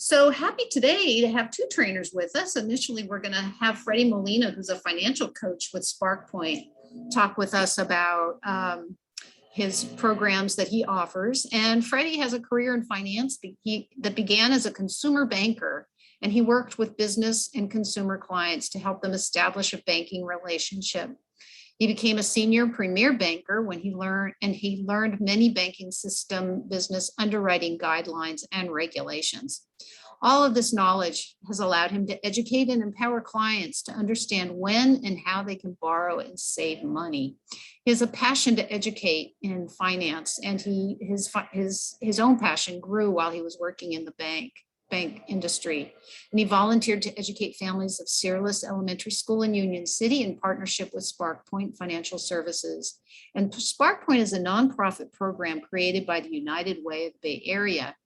So happy today to have two trainers with us. Initially, we're going to have Freddie Molina, who's a financial coach with SparkPoint, talk with us about his programs that he offers. And Freddie has a career in finance that began as a consumer banker, and he worked with business and consumer clients to help them establish a banking relationship. He became a senior premier banker when he learned many banking system business underwriting guidelines and regulations. All of this knowledge has allowed him to educate and empower clients to understand when and how they can borrow and save money. He has a passion to educate in finance, and his own passion grew while he was working in the bank industry. And he volunteered to educate families of Searles Elementary School in Union City in partnership with SparkPoint Financial Services. And SparkPoint is a nonprofit program created by the United Way of the Bay Area.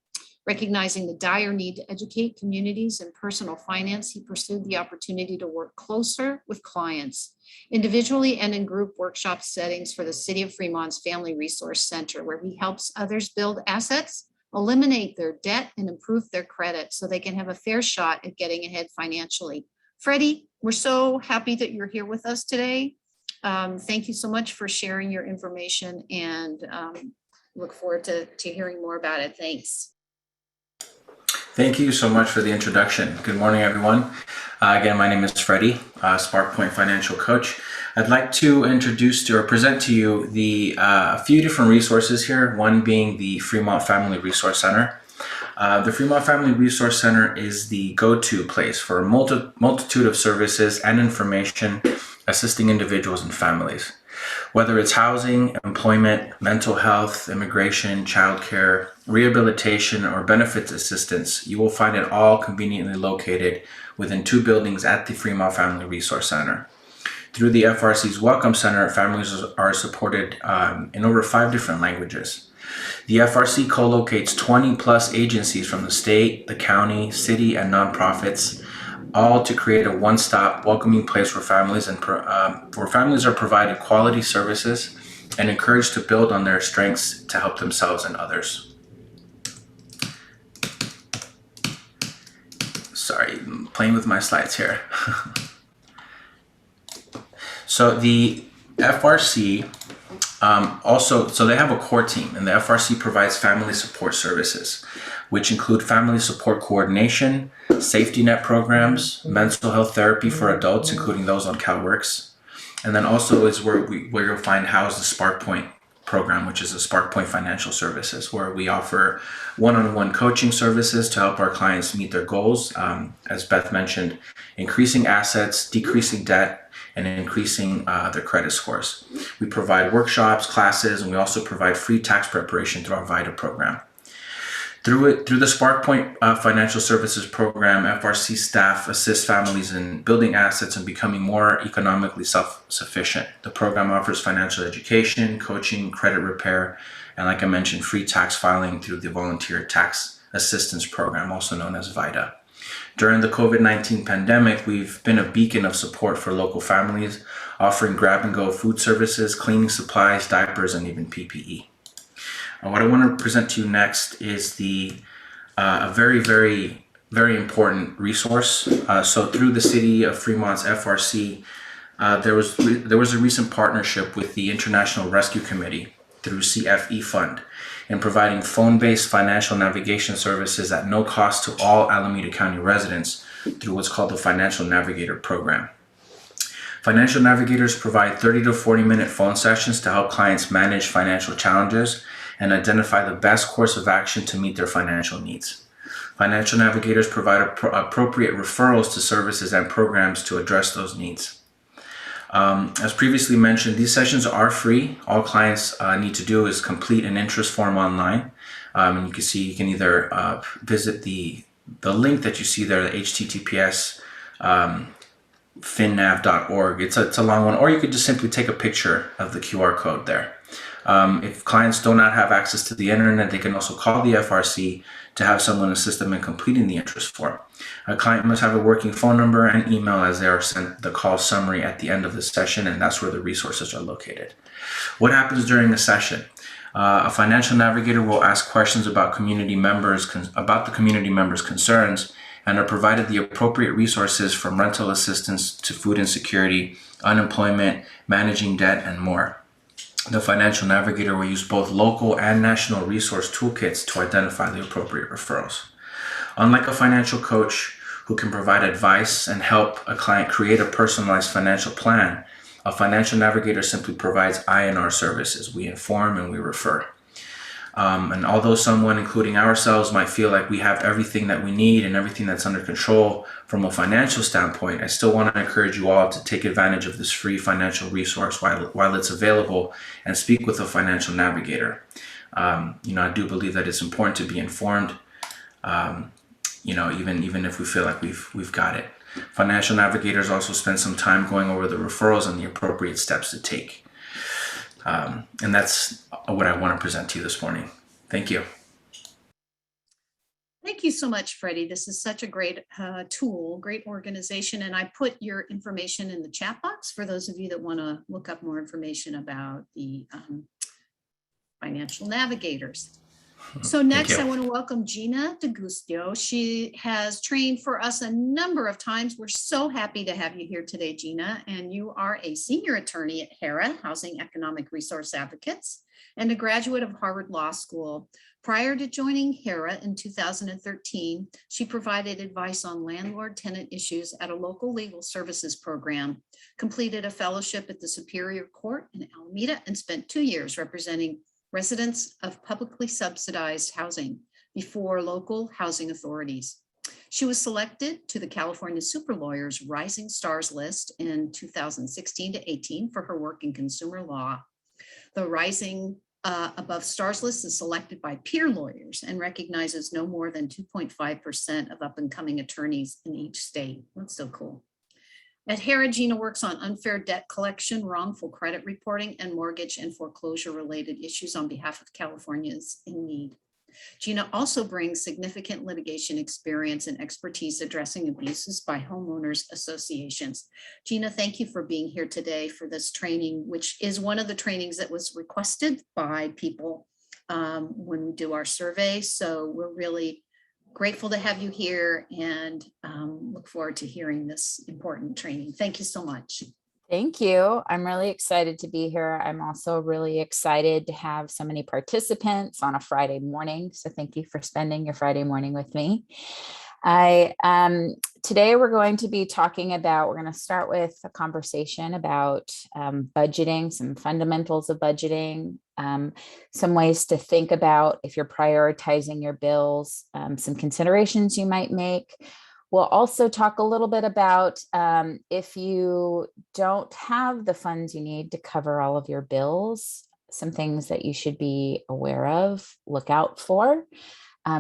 Recognizing the dire need to educate communities in personal finance, he pursued the opportunity to work closer with clients, individually and in group workshop settings for the City of Fremont's Family Resource Center, where he helps others build assets, eliminate their debt, and improve their credit so they can have a fair shot at getting ahead financially. Freddie, we're so happy that you're here with us today. Thank you so much for sharing your information, and look forward to hearing more about it. Thanks. Thank you so much for the introduction. Good morning, everyone. Again, my name is Freddie, SparkPoint Financial Coach. I'd like to introduce or present to you a few different resources here, one being the Fremont Family Resource Center. The Fremont Family Resource Center is the go-to place for a multitude of services and information assisting individuals and families. Whether it's housing, employment, mental health, immigration, childcare, rehabilitation, or benefits assistance, you will find it all conveniently located within two buildings at the Fremont Family Resource Center. Through the FRC's Welcome Center, families are supported in over 5 different languages. The FRC co-locates 20 plus agencies from the state, the county, city, and nonprofits, all to create a one-stop welcoming place where families are provided quality services and encouraged to build on their strengths to help themselves and others. Sorry, I'm playing with my slides here. So the FRC so they have a core team, and the FRC provides family support services, which include family support coordination, safety net programs, mental health therapy for adults, including those on CalWorks, and then also is where you'll find housed the SparkPoint program, which is a SparkPoint Financial Services, where we offer one-on-one coaching services to help our clients meet their goals. As Beth mentioned, increasing assets, decreasing debt, and increasing their credit scores. We provide workshops, classes, and we also provide free tax preparation through our VITA program. Through the SparkPoint Financial Services program, FRC staff assist families in building assets and becoming more economically self-sufficient. The program offers financial education, coaching, credit repair, and like I mentioned, free tax filing through the Volunteer Tax Assistance Program, also known as VITA. During the COVID-19 pandemic, we've been a beacon of support for local families, offering grab-and-go food services, cleaning supplies, diapers, and even PPE. What I want to present to you next is a very, very, very important resource. So through the City of Fremont's FRC, there was a recent partnership with the International Rescue Committee through CFE Fund in providing phone-based financial navigation services at no cost to all Alameda County residents through what's called the Financial Navigator Program. Financial navigators provide 30 to 40-minute phone sessions to help clients manage financial challenges and identify the best course of action to meet their financial needs. Financial navigators provide appropriate referrals to services and programs to address those needs. As previously mentioned, these sessions are free. All clients need to do is complete an interest form online. And you can either visit the link that you see there, the https finnav.org. It's a long one, or you could just simply take a picture of the QR code there. If clients do not have access to the internet, they can also call the FRC to have someone assist them in completing the interest form. A client must have a working phone number and email as they are sent the call summary at the end of the session, and that's where the resources are located. What happens during the session? A financial navigator will ask questions about the community members' concerns, and are provided the appropriate resources from rental assistance to food insecurity, unemployment, managing debt, and more. The financial navigator will use both local and national resource toolkits to identify the appropriate referrals. Unlike a financial coach who can provide advice and help a client create a personalized financial plan, a financial navigator simply provides I&R services. We inform and we refer. And although someone, including ourselves, might feel like we have everything that we need and everything that's under control from a financial standpoint, I still want to encourage you all to take advantage of this free financial resource while it's available, and speak with a financial navigator. I do believe that it's important to be informed, even if we feel like we've got it. Financial navigators also spend some time going over the referrals and the appropriate steps to take. And that's what I want to present to you this morning. Thank you. Thank you so much, Freddie. This is such a great tool, great organization. And I put your information in the chat box for those of you that want to look up more information about the financial navigators. So next, I want to welcome Gina De Gustio. She has trained for us a number of times. We're so happy to have you here today, Gina. And you are a senior attorney at HERA, Housing Economic Resource Advocates, and a graduate of Harvard Law School. Prior to joining HERA in 2013, she provided advice on landlord-tenant issues at a local legal services program, completed a fellowship at the Superior Court in Alameda, and spent 2 years representing residents of publicly subsidized housing before local housing authorities. She was selected to the California Super Lawyers Rising Stars list in 2016 to 18 for her work in consumer law. The Rising Above Stars list is selected by peer lawyers and recognizes no more than 2.5% of up-and-coming attorneys in each state. That's so cool. At HERA, Gina works on unfair debt collection, wrongful credit reporting, and mortgage and foreclosure-related issues on behalf of Californians in need. Gina also brings significant litigation experience and expertise addressing abuses by homeowners associations. Gina, thank you for being here today for this training, which is one of the trainings that was requested by people when we do our survey. So we're really grateful to have you here, and look forward to hearing this important training. Thank you so much. Thank you. I'm really excited to be here. I'm also really excited to have so many participants on a Friday morning. So thank you for spending your Friday morning with me. Today we're going to be talking about, we're going to start with a conversation about budgeting, some fundamentals of budgeting, some ways to think about if you're prioritizing your bills, some considerations you might make. We'll also talk a little bit about if you don't have the funds you need to cover all of your bills, some things that you should be aware of, look out for,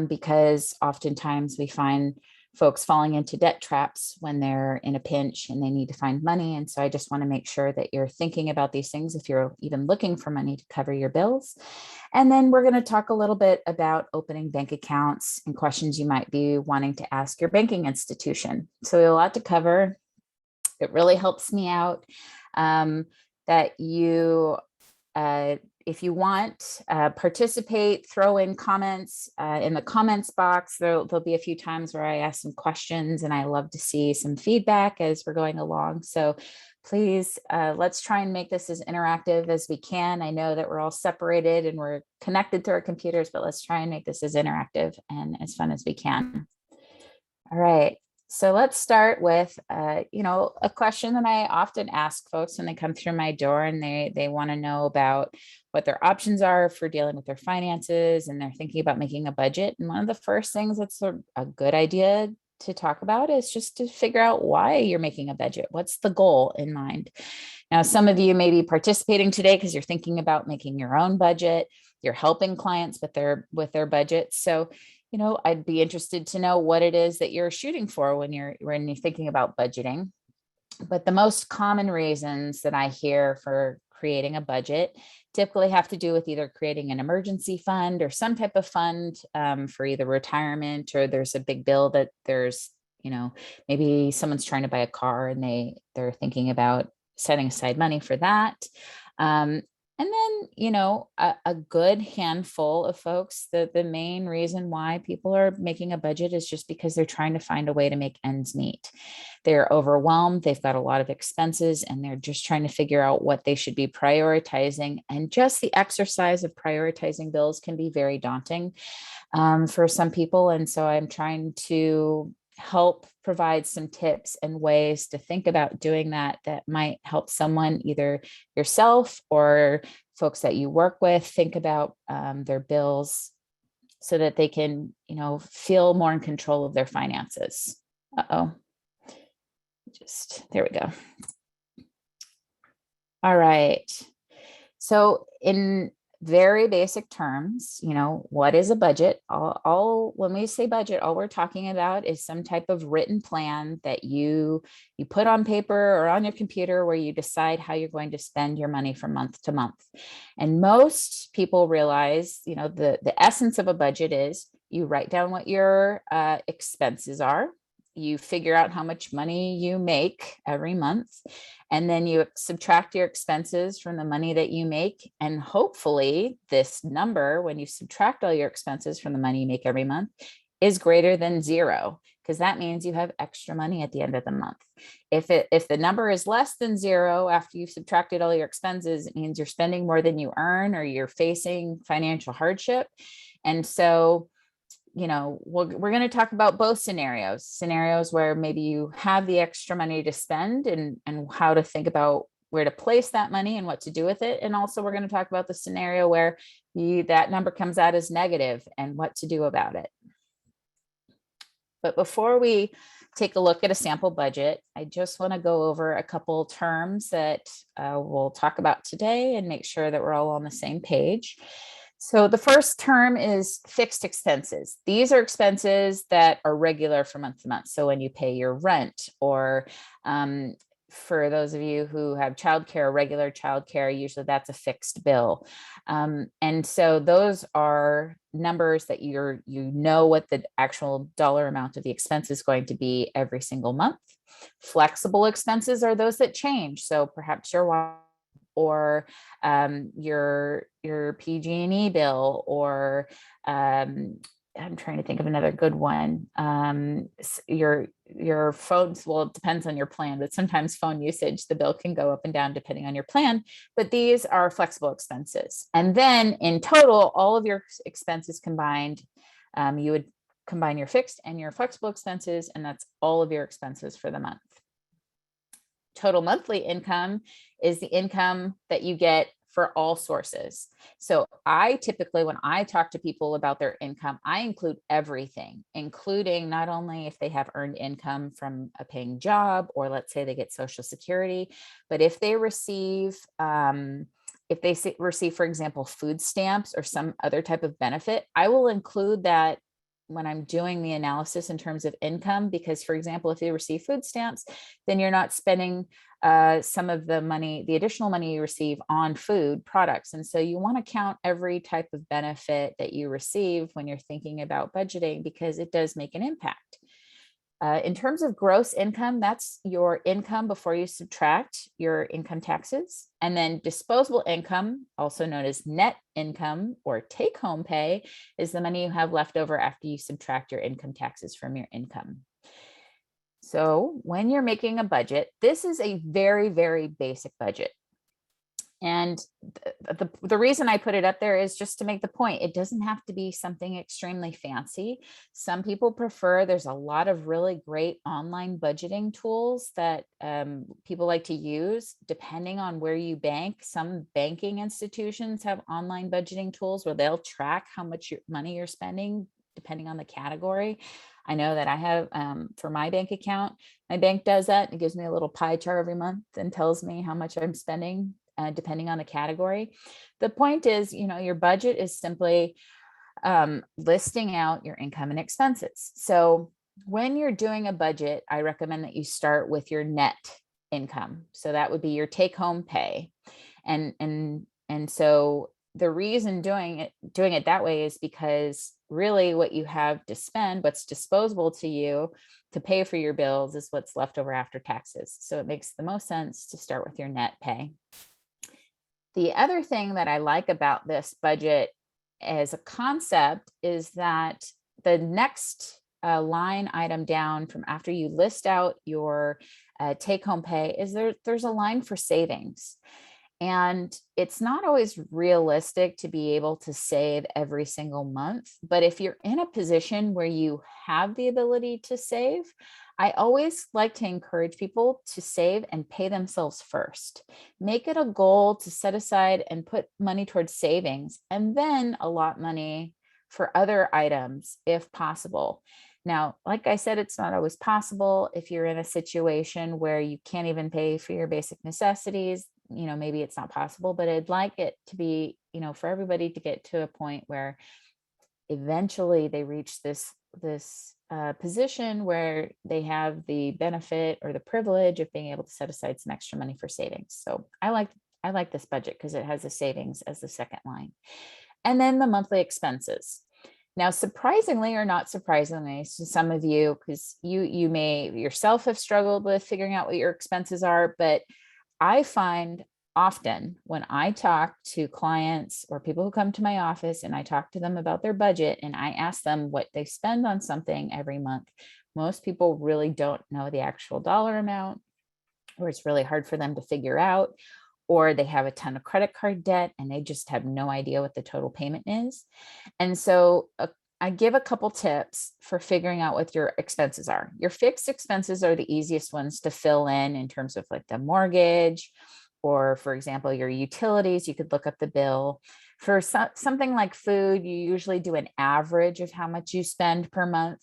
because oftentimes we find folks falling into debt traps when they're in a pinch and they need to find money. And so I just want to make sure that you're thinking about these things if you're even looking for money to cover your bills. And then we're going to talk a little bit about opening bank accounts and questions you might be wanting to ask your banking institution. So we have a lot to cover. It really helps me out that you if you want, participate, throw in comments in the comments box. There'll be a few times where I ask some questions, and I love to see some feedback as we're going along. So please, let's try and make this as interactive as we can. I know that we're all separated and we're connected to our computers, but let's try and make this as interactive and as fun as we can. All right. So let's start with, a question that I often ask folks when they come through my door and they want to know about what their options are for dealing with their finances, and they're thinking about making a budget. And one of the first things that's a good idea to talk about is just to figure out why you're making a budget. What's the goal in mind? Now, some of you may be participating today because you're thinking about making your own budget. You're helping clients with their budgets. So I'd be interested to know what it is that you're shooting for when you're thinking about budgeting. But the most common reasons that I hear for creating a budget typically have to do with either creating an emergency fund or some type of fund for either retirement, or there's a big bill that there's, maybe someone's trying to buy a car and they're thinking about setting aside money for that. And then, a good handful of folks, the main reason why people are making a budget is just because they're trying to find a way to make ends meet. They're overwhelmed, they've got a lot of expenses, and they're just trying to figure out what they should be prioritizing. And just the exercise of prioritizing bills can be very daunting for some people. And so I'm trying to help provide some tips and ways to think about doing that might help someone, either yourself or folks that you work with, think about their bills so that they can, feel more in control of their finances. There we go. All right. So in very basic terms, what is a budget? When we say budget, all we're talking about is some type of written plan that you put on paper or on your computer, where you decide how you're going to spend your money from month to month. And most people realize, the essence of a budget is you write down what your expenses are. You figure out how much money you make every month, and then you subtract your expenses from the money that you make. And hopefully this number, when you subtract all your expenses from the money you make every month, is greater than zero, because that means you have extra money at the end of the month. If the number is less than zero after you've subtracted all your expenses, it means you're spending more than you earn, or you're facing financial hardship. And so we're going to talk about both scenarios where maybe you have the extra money to spend, and how to think about where to place that money and what to do with it. And also we're going to talk about the scenario where that number comes out as negative and what to do about it. But before we take a look at a sample budget, I just want to go over a couple terms that we'll talk about today and make sure that we're all on the same page. So the first term is fixed expenses. These are expenses that are regular from month to month. So when you pay your rent, or for those of you who have childcare, regular childcare, usually that's a fixed bill. And so those are numbers that you know what the actual dollar amount of the expense is going to be every single month. Flexible expenses are those that change. So perhaps or your PG&E bill, or I'm trying to think of another good one. Your phones, well, it depends on your plan, but sometimes phone usage, the bill can go up and down depending on your plan, but these are flexible expenses. And then in total, all of your expenses combined, you would combine your fixed and your flexible expenses, and that's all of your expenses for the month. Total monthly income is the income that you get for all sources. So I typically, when I talk to people about their income, I include everything, including not only if they have earned income from a paying job, or let's say they get Social Security, but if they receive, for example, food stamps or some other type of benefit, I will include that when I'm doing the analysis in terms of income, because, for example, if you receive food stamps, then you're not spending some of the money, the additional money you receive, on food products. And so you want to count every type of benefit that you receive when you're thinking about budgeting, because it does make an impact. In terms of gross income, that's your income before you subtract your income taxes. And then disposable income, also known as net income or take-home pay, is the money you have left over after you subtract your income taxes from your income. So when you're making a budget, this is a very, very basic budget. And the reason I put it up there is just to make the point. It doesn't have to be something extremely fancy. Some people prefer, there's a lot of really great online budgeting tools that people like to use depending on where you bank. Some banking institutions have online budgeting tools where they'll track how much money you're spending depending on the category. I know that I have, for my bank account, my bank does that. It gives me a little pie chart every month and tells me how much I'm spending depending on the category. The point is, your budget is simply listing out your income and expenses. So when you're doing a budget, I recommend that you start with your net income. So that would be your take-home pay. And so the reason doing it that way is because really what you have to spend, what's disposable to you to pay for your bills, is what's left over after taxes. So it makes the most sense to start with your net pay. The other thing that I like about this budget as a concept is that the next line item down from after you list out your take-home pay is there's a line for savings. And it's not always realistic to be able to save every single month. But if you're in a position where you have the ability to save, I always like to encourage people to save and pay themselves first. Make it a goal to set aside and put money towards savings, and then allot money for other items if possible. Now, like I said, it's not always possible. If you're in a situation where you can't even pay for your basic necessities, maybe it's not possible, but I'd like it to be, for everybody to get to a point where eventually they reach this position where they have the benefit or the privilege of being able to set aside some extra money for savings. So I like this budget because it has the savings as the second line. And then the monthly expenses. Now, surprisingly or not surprisingly to some of you, because you may yourself have struggled with figuring out what your expenses are, but I find often when I talk to clients or people who come to my office and I talk to them about their budget and I ask them what they spend on something every month, most people really don't know the actual dollar amount, or it's really hard for them to figure out, or they have a ton of credit card debt and they just have no idea what the total payment is. And so I give a couple tips for figuring out what your expenses are. Your fixed expenses are the easiest ones to fill in terms of like the mortgage, or for example, your utilities. You could look up the bill. For something like food, you usually do an average of how much you spend per month.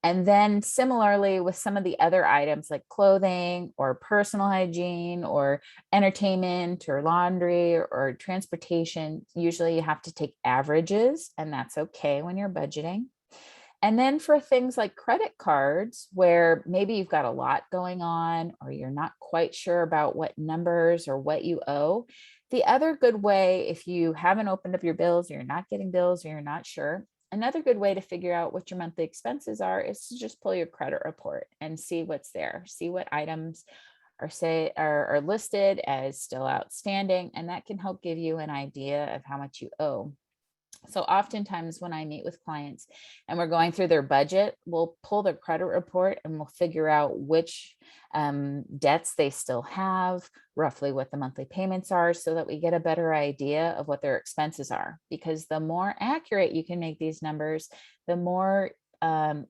And then similarly with some of the other items like clothing or personal hygiene or entertainment or laundry or transportation, usually you have to take averages, and that's okay when you're budgeting. And then for things like credit cards, where maybe you've got a lot going on or you're not quite sure about what numbers or what you owe, the other good way, if you haven't opened up your bills, or you're not getting bills, or you're not sure, another good way to figure out what your monthly expenses are is to just pull your credit report and see what's there, see what items are listed as still outstanding, and that can help give you an idea of how much you owe. So oftentimes when I meet with clients and we're going through their budget, we'll pull their credit report and we'll figure out which debts they still have, roughly what the monthly payments are, so that we get a better idea of what their expenses are. Because the more accurate you can make these numbers, the more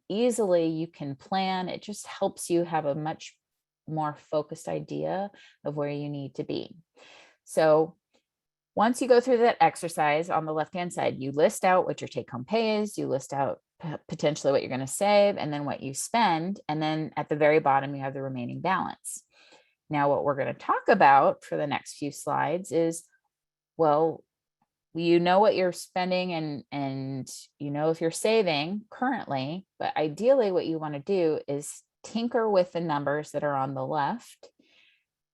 easily you can plan. It just helps you have a much more focused idea of where you need to be. So once you go through that exercise, on the left-hand side, you list out what your take-home pay is, you list out potentially what you're going to save, and then what you spend. And then at the very bottom, you have the remaining balance. Now, what we're going to talk about for the next few slides is, well, you know what you're spending and you know if you're saving currently, but ideally what you want to do is tinker with the numbers that are on the left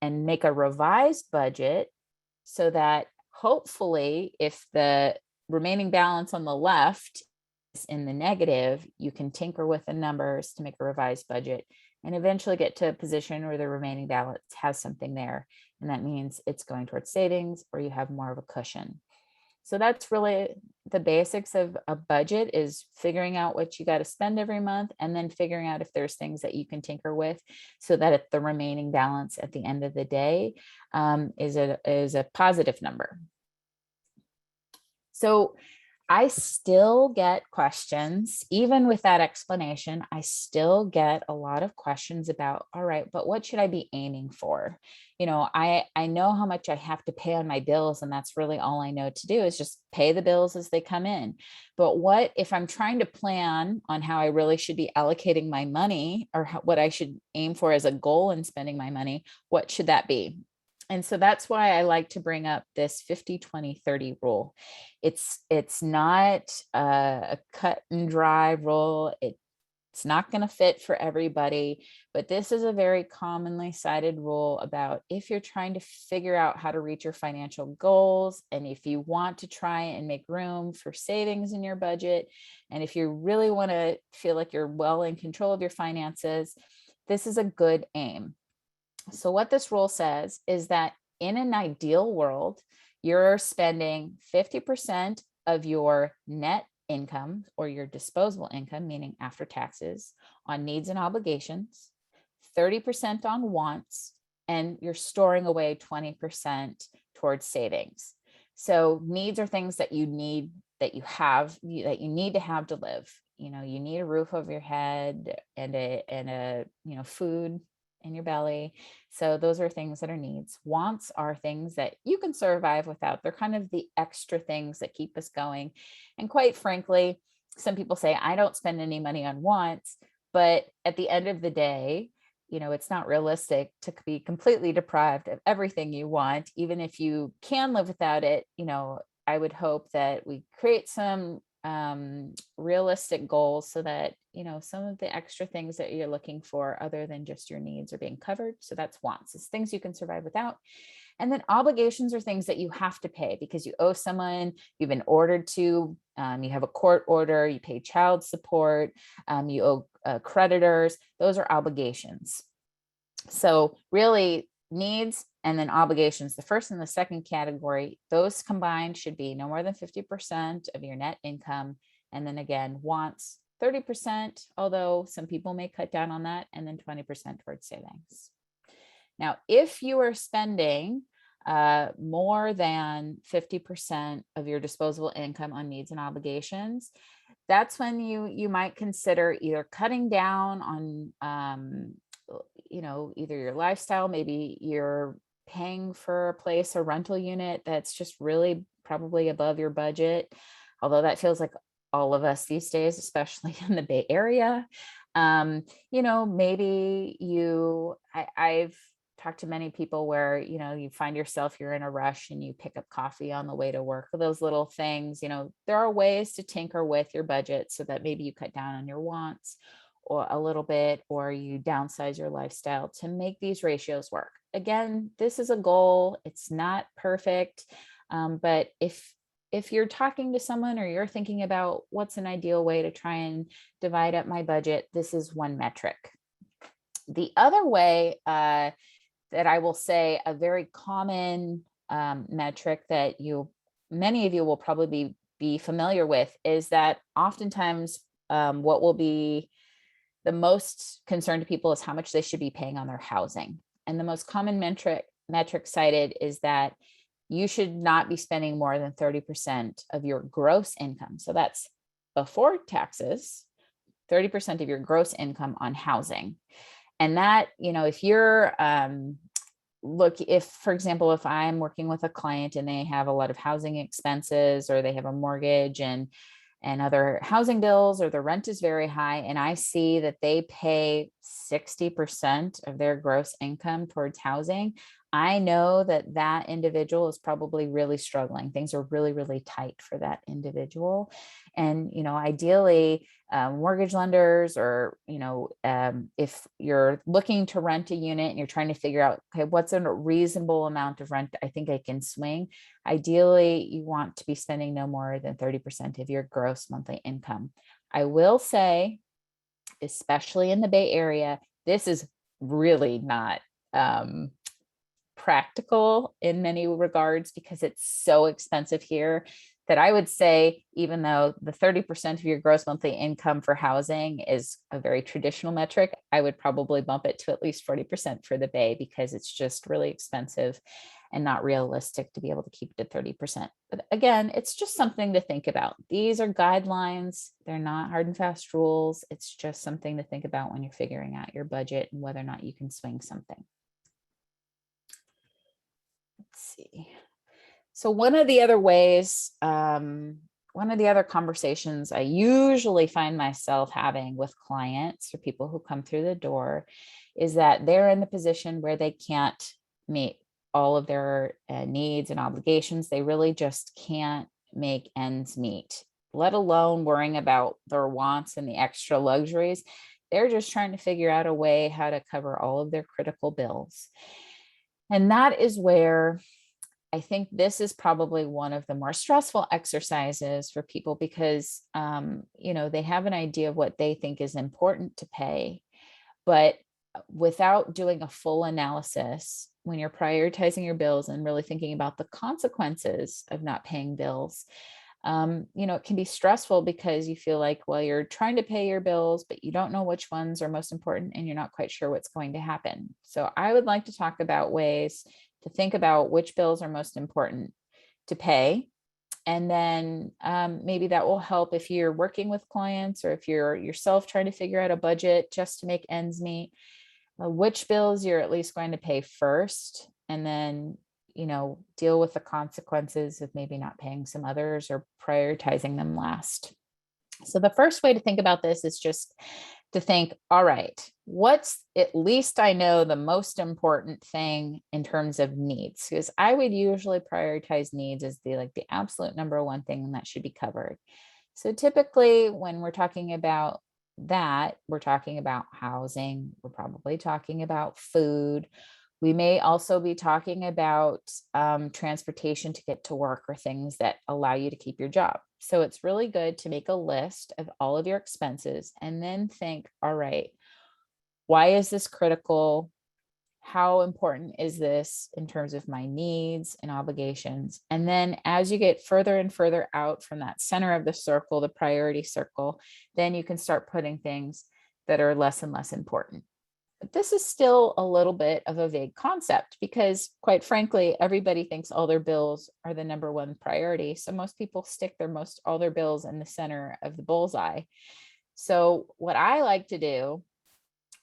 and make a revised budget so that hopefully, if the remaining balance on the left is in the negative, you can tinker with the numbers to make a revised budget and eventually get to a position where the remaining balance has something there. And that means it's going towards savings, or you have more of a cushion. So that's really the basics of a budget, is figuring out what you got to spend every month, and then figuring out if there's things that you can tinker with so that the remaining balance at the end of the day is a positive number. So I still get questions, even with that explanation, I still get a lot of questions about, all right, but what should I be aiming for? I know how much I have to pay on my bills, and that's really all I know to do is just pay the bills as they come in. But what if I'm trying to plan on how I really should be allocating my money, or what I should aim for as a goal in spending my money? What should that be? And so that's why I like to bring up this 50-20-30 rule. It's not a cut and dry rule. It's not going to fit for everybody, but this is a very commonly cited rule about if you're trying to figure out how to reach your financial goals, and if you want to try and make room for savings in your budget, and if you really want to feel like you're well in control of your finances, this is a good aim. So what this rule says is that in an ideal world, you're spending 50% of your net income or your disposable income, meaning after taxes, on needs and obligations, 30% on wants, and you're storing away 20% towards savings. So needs are things that you need, that you have, that you need to have to live. You know, you need a roof over your head and a food in your belly. So those are things that are needs. Wants are things that you can survive without. They're kind of the extra things that keep us going. And quite frankly, some people say, I don't spend any money on wants, but at the end of the day, it's not realistic to be completely deprived of everything you want. Even if you can live without it, I would hope that we create some realistic goals so that, some of the extra things that you're looking for other than just your needs are being covered. So that's wants. It's things you can survive without. And then obligations are things that you have to pay because you owe someone, you've been ordered to, you have a court order, you pay child support, you owe creditors. Those are obligations. So really needs and then obligations, the first and the second category, those combined should be no more than 50% of your net income. And then again, wants 30%, although some people may cut down on that, and then 20% towards savings. Now, if you are spending more than 50% of your disposable income on needs and obligations, that's when you might consider either cutting down on, either your lifestyle, maybe you're paying for a place, a rental unit that's just really probably above your budget, although that feels like all of us these days, especially in the Bay Area. Maybe I've talked to many people where, you find yourself, you're in a rush and you pick up coffee on the way to work. Those little things, there are ways to tinker with your budget so that maybe you cut down on your wants or a little bit, or you downsize your lifestyle to make these ratios work. Again, this is a goal. It's not perfect. But if you're talking to someone or you're thinking about what's an ideal way to try and divide up my budget, this is one metric. The other way that I will say, a very common metric that many of you will probably be familiar with, is that oftentimes what will be the most concern to people is how much they should be paying on their housing. And the most common metric cited is that you should not be spending more than 30% of your gross income. So that's before taxes, 30% of your gross income on housing. And that, if you're, for example, if I'm working with a client and they have a lot of housing expenses, or they have a mortgage and other housing bills, or the rent is very high, and I see that they pay 60% of their gross income towards housing, I know that that individual is probably really struggling. Things are really, really tight for that individual. And, ideally, mortgage lenders, or, if you're looking to rent a unit and you're trying to figure out, okay, what's a reasonable amount of rent I think I can swing? Ideally, you want to be spending no more than 30% of your gross monthly income. I will say, especially in the Bay Area, this is really not practical in many regards because it's so expensive here, that I would say, even though the 30% of your gross monthly income for housing is a very traditional metric, I would probably bump it to at least 40% for the Bay, because it's just really expensive and not realistic to be able to keep it at 30%. But again, it's just something to think about. These are guidelines. They're not hard and fast rules. It's just something to think about when you're figuring out your budget and whether or not you can swing something. Let's see. So one of the other ways, one of the other conversations I usually find myself having with clients or people who come through the door is that they're in the position where they can't meet all of their needs and obligations. They really just can't make ends meet, let alone worrying about their wants and the extra luxuries. They're just trying to figure out a way how to cover all of their critical bills. And that is where I think this is probably one of the more stressful exercises for people, because, they have an idea of what they think is important to pay, but without doing a full analysis, when you're prioritizing your bills and really thinking about the consequences of not paying bills, it can be stressful because you feel like, well, you're trying to pay your bills, but you don't know which ones are most important and you're not quite sure what's going to happen. So I would like to talk about ways to think about which bills are most important to pay. And then maybe that will help if you're working with clients or if you're yourself trying to figure out a budget just to make ends meet, which bills you're at least going to pay first, and then deal with the consequences of maybe not paying some others or prioritizing them last. So the first way to think about this is just to think, all right, what's at least I know the most important thing in terms of needs? Because I would usually prioritize needs as the absolute number one thing that should be covered. So typically when we're talking about that, we're talking about housing, we're probably talking about food. We may also be talking about transportation to get to work or things that allow you to keep your job. So it's really good to make a list of all of your expenses and then think, all right, why is this critical? How important is this in terms of my needs and obligations? And then as you get further and further out from that center of the circle, the priority circle, then you can start putting things that are less and less important. But this is still a little bit of a vague concept because, quite frankly, everybody thinks all their bills are the number one priority. So most people stick all their bills in the center of the bullseye. So what I like to do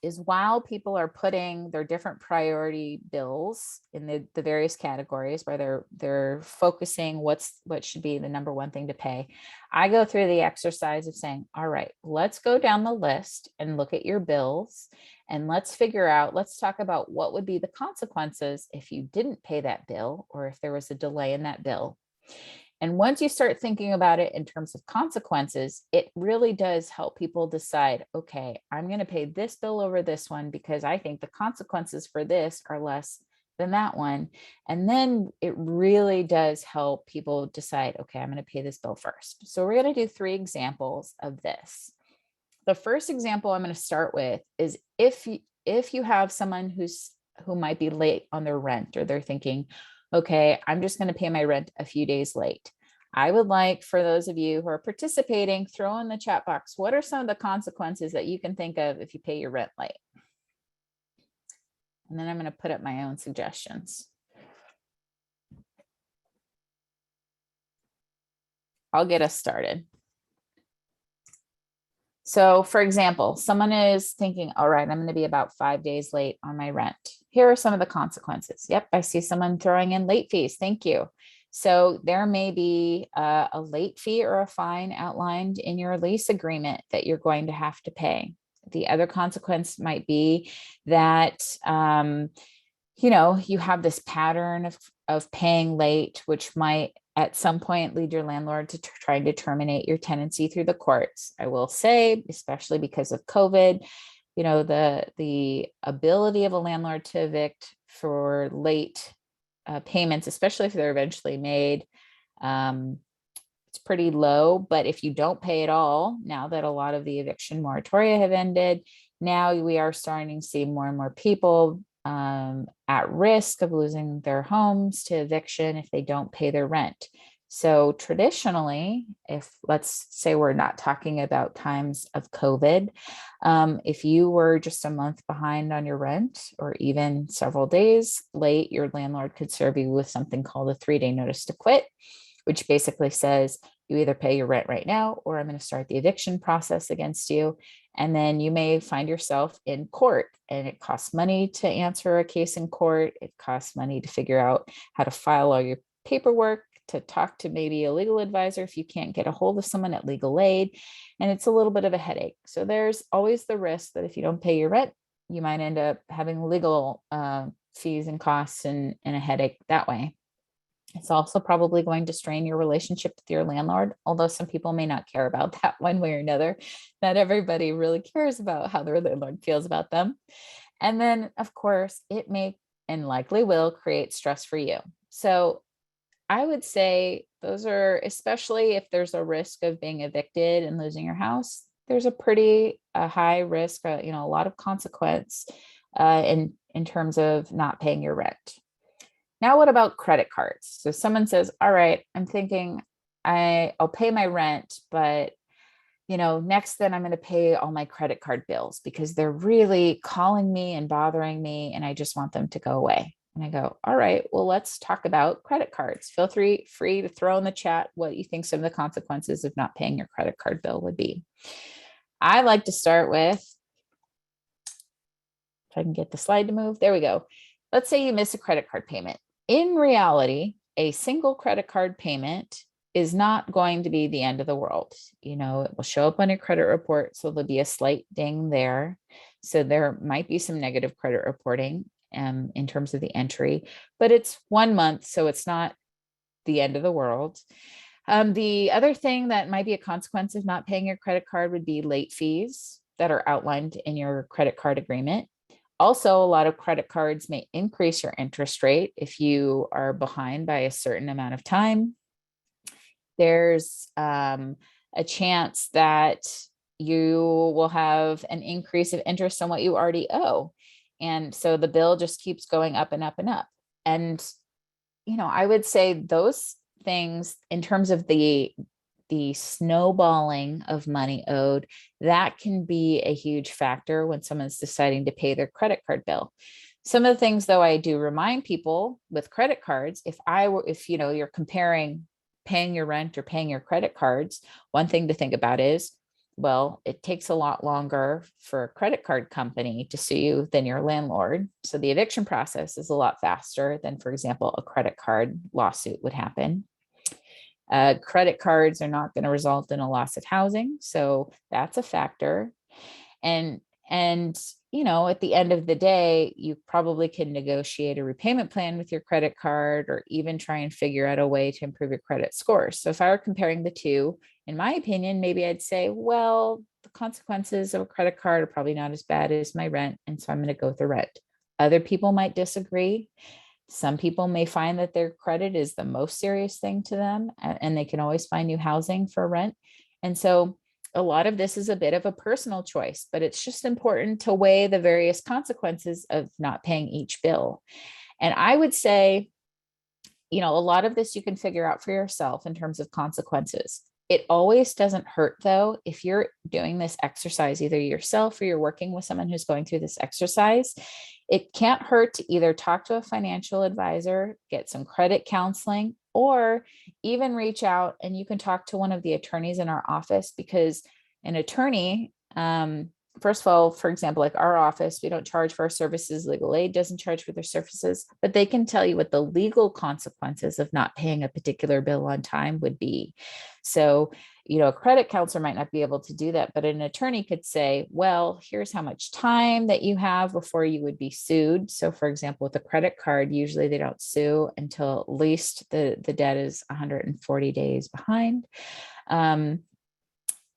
is while people are putting their different priority bills in the various categories where they're focusing what should be the number one thing to pay, I go through the exercise of saying, all right, let's go down the list and look at your bills and let's talk about what would be the consequences if you didn't pay that bill or if there was a delay in that bill. And once you start thinking about it in terms of consequences, it really does help people decide, okay, I'm going to pay this bill over this one because I think the consequences for this are less than that one. And then it really does help people decide, okay, I'm going to pay this bill first. So we're going to do 3 examples of this. The first example I'm going to start with is if you have someone who might be late on their rent, or they're thinking, okay, I'm just going to pay my rent a few days late. I would like for those of you who are participating, throw in the chat box, what are some of the consequences that you can think of if you pay your rent late? And then I'm going to put up my own suggestions. I'll get us started. So for example, someone is thinking, all right, I'm going to be about 5 days late on my rent. Here are some of the consequences. Yep, I see someone throwing in late fees. Thank you. So there may be a late fee or a fine outlined in your lease agreement that you're going to have to pay. The other consequence might be that, you have this pattern of paying late, which might at some point lead your landlord to trying to terminate your tenancy through the courts. I will say, especially because of COVID, the ability of a landlord to evict for late payments, especially if they're eventually made, it's pretty low. But if you don't pay at all, now that a lot of the eviction moratoria have ended, now we are starting to see more and more people at risk of losing their homes to eviction if they don't pay their rent. So traditionally, if let's say we're not talking about times of COVID, if you were just a month behind on your rent or even several days late, your landlord could serve you with something called a 3-day notice to quit, which basically says you either pay your rent right now or I'm going to start the eviction process against you. And then you may find yourself in court, and it costs money to answer a case in court. It costs money to figure out how to file all your paperwork, to talk to maybe a legal advisor if you can't get a hold of someone at legal aid. And it's a little bit of a headache. So there's always the risk that if you don't pay your rent, you might end up having legal fees and costs and a headache that way. It's also probably going to strain your relationship with your landlord, although some people may not care about that one way or another. Not everybody really cares about how their landlord feels about them. And then, of course, it may and likely will create stress for you. So I would say those are, especially if there's a risk of being evicted and losing your house, there's a pretty high risk, a lot of consequence in terms of not paying your rent. Now, what about credit cards? So someone says, all right, I'm thinking I'll pay my rent, but next then I'm going to pay all my credit card bills because they're really calling me and bothering me and I just want them to go away. And I go, all right, well, let's talk about credit cards. Feel free to throw in the chat what you think some of the consequences of not paying your credit card bill would be. I like to start with, if I can get the slide to move, there we go. Let's say you miss a credit card payment. In reality, a single credit card payment is not going to be the end of the world. It will show up on your credit report. So there'll be a slight ding there. So there might be some negative credit reporting in terms of the entry, but it's 1 month. So it's not the end of the world. The other thing that might be a consequence of not paying your credit card would be late fees that are outlined in your credit card agreement. Also, a lot of credit cards may increase your interest rate if you are behind by a certain amount of time. There's a chance that you will have an increase of interest on what you already owe. And so the bill just keeps going up and up and up. And, I would say those things in terms of the snowballing of money owed, that can be a huge factor when someone's deciding to pay their credit card bill. Some of the things, though, I do remind people with credit cards, if you're comparing paying your rent or paying your credit cards, one thing to think about is, well, it takes a lot longer for a credit card company to sue you than your landlord. So the eviction process is a lot faster than, for example, a credit card lawsuit would happen. Credit cards are not going to result in a loss of housing. So that's a factor. And at the end of the day, you probably can negotiate a repayment plan with your credit card or even try and figure out a way to improve your credit score. So if I were comparing the two, in my opinion, maybe I'd say, well, the consequences of a credit card are probably not as bad as my rent. And so I'm going to go with the rent. Other people might disagree. Some people may find that their credit is the most serious thing to them, and they can always find new housing for rent. And so a lot of this is a bit of a personal choice, but it's just important to weigh the various consequences of not paying each bill. And I would say, a lot of this you can figure out for yourself in terms of consequences. It always doesn't hurt, though, if you're doing this exercise, either yourself or you're working with someone who's going through this exercise. It can't hurt to either talk to a financial advisor, get some credit counseling, or even reach out and you can talk to one of the attorneys in our office, because an attorney, first of all, for example, like our office, we don't charge for our services. Legal aid doesn't charge for their services, but they can tell you what the legal consequences of not paying a particular bill on time would be. So, a credit counselor might not be able to do that, but an attorney could say, well, here's how much time that you have before you would be sued. So for example, with a credit card, usually they don't sue until at least the debt is 140 days behind. How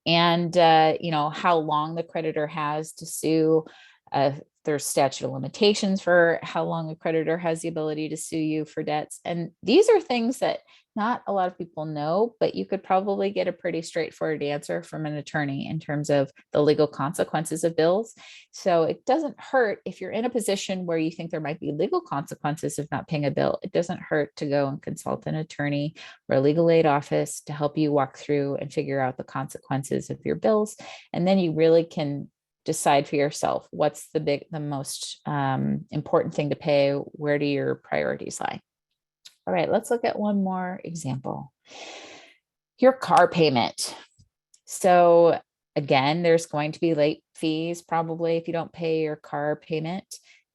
long the creditor has to sue. There's statute of limitations for how long a creditor has the ability to sue you for debts. And these are things that not a lot of people know, but you could probably get a pretty straightforward answer from an attorney in terms of the legal consequences of bills. So it doesn't hurt if you're in a position where you think there might be legal consequences of not paying a bill. It doesn't hurt to go and consult an attorney or a legal aid office to help you walk through and figure out the consequences of your bills. And then you really can decide for yourself what's the most important thing to pay. Where do your priorities lie? All right, let's look at one more example. Your car payment. So again, there's going to be late fees probably if you don't pay your car payment.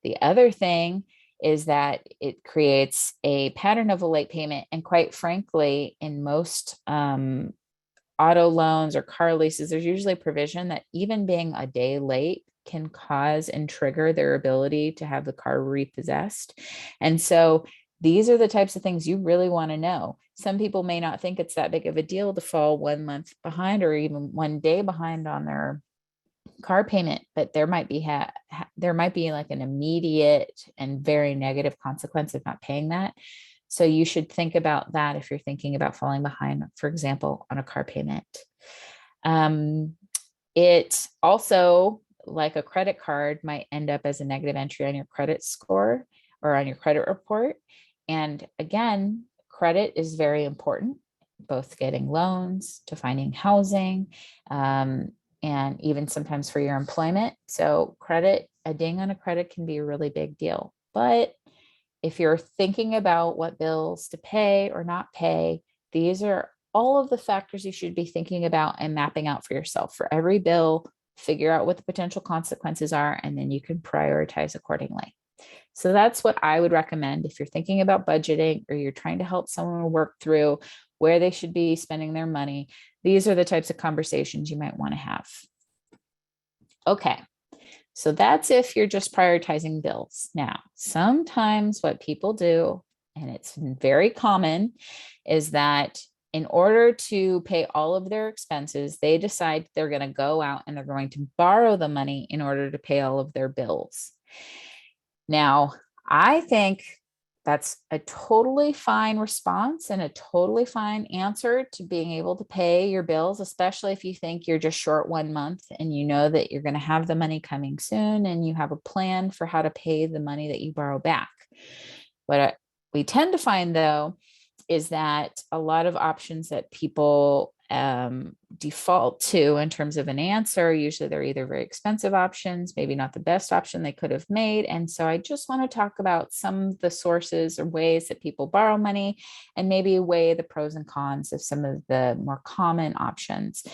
The other thing is that it creates a pattern of a late payment. And quite frankly, in most auto loans or car leases, there's usually a provision that even being a day late can cause and trigger their ability to have the car repossessed. And so these are the types of things you really want to know. Some people may not think it's that big of a deal to fall 1 month behind or even 1 day behind on their car payment, but there might be like an immediate and very negative consequence of not paying that. So you should think about that if you're thinking about falling behind, for example, on a car payment. It also, like a credit card might end up as a negative entry on your credit score or on your credit report. And again, credit is very important, both getting loans to finding housing, and even sometimes for your employment. So credit, a ding on a credit can be a really big deal. But if you're thinking about what bills to pay or not pay, these are all of the factors you should be thinking about and mapping out for yourself. For every bill, figure out what the potential consequences are, and then you can prioritize accordingly. So that's what I would recommend if you're thinking about budgeting or you're trying to help someone work through where they should be spending their money. These are the types of conversations you might want to have. Okay. So that's if you're just prioritizing bills. Now, sometimes what people do, and it's very common, is that in order to pay all of their expenses, they decide they're going to go out and they're going to borrow the money in order to pay all of their bills. Now, I think that's a totally fine response and a totally fine answer to being able to pay your bills, especially if you think you're just short 1 month and you know that you're going to have the money coming soon and you have a plan for how to pay the money that you borrow back. What we tend to find, though, is that a lot of options that people default to in terms of an answer, usually they're either very expensive options, maybe not the best option they could have made. And so I just want to talk about some of the sources or ways that people borrow money and maybe weigh the pros and cons of some of the more common options,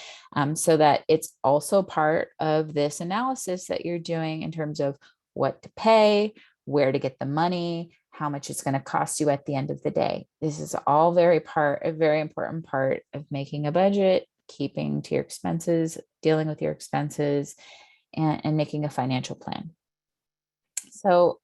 so that it's also part of this analysis that you're doing in terms of what to pay, where to get the money, how much it's going to cost you at the end of the day. This is all a very important part of making a budget, keeping to your expenses, dealing with your expenses, and making a financial plan. So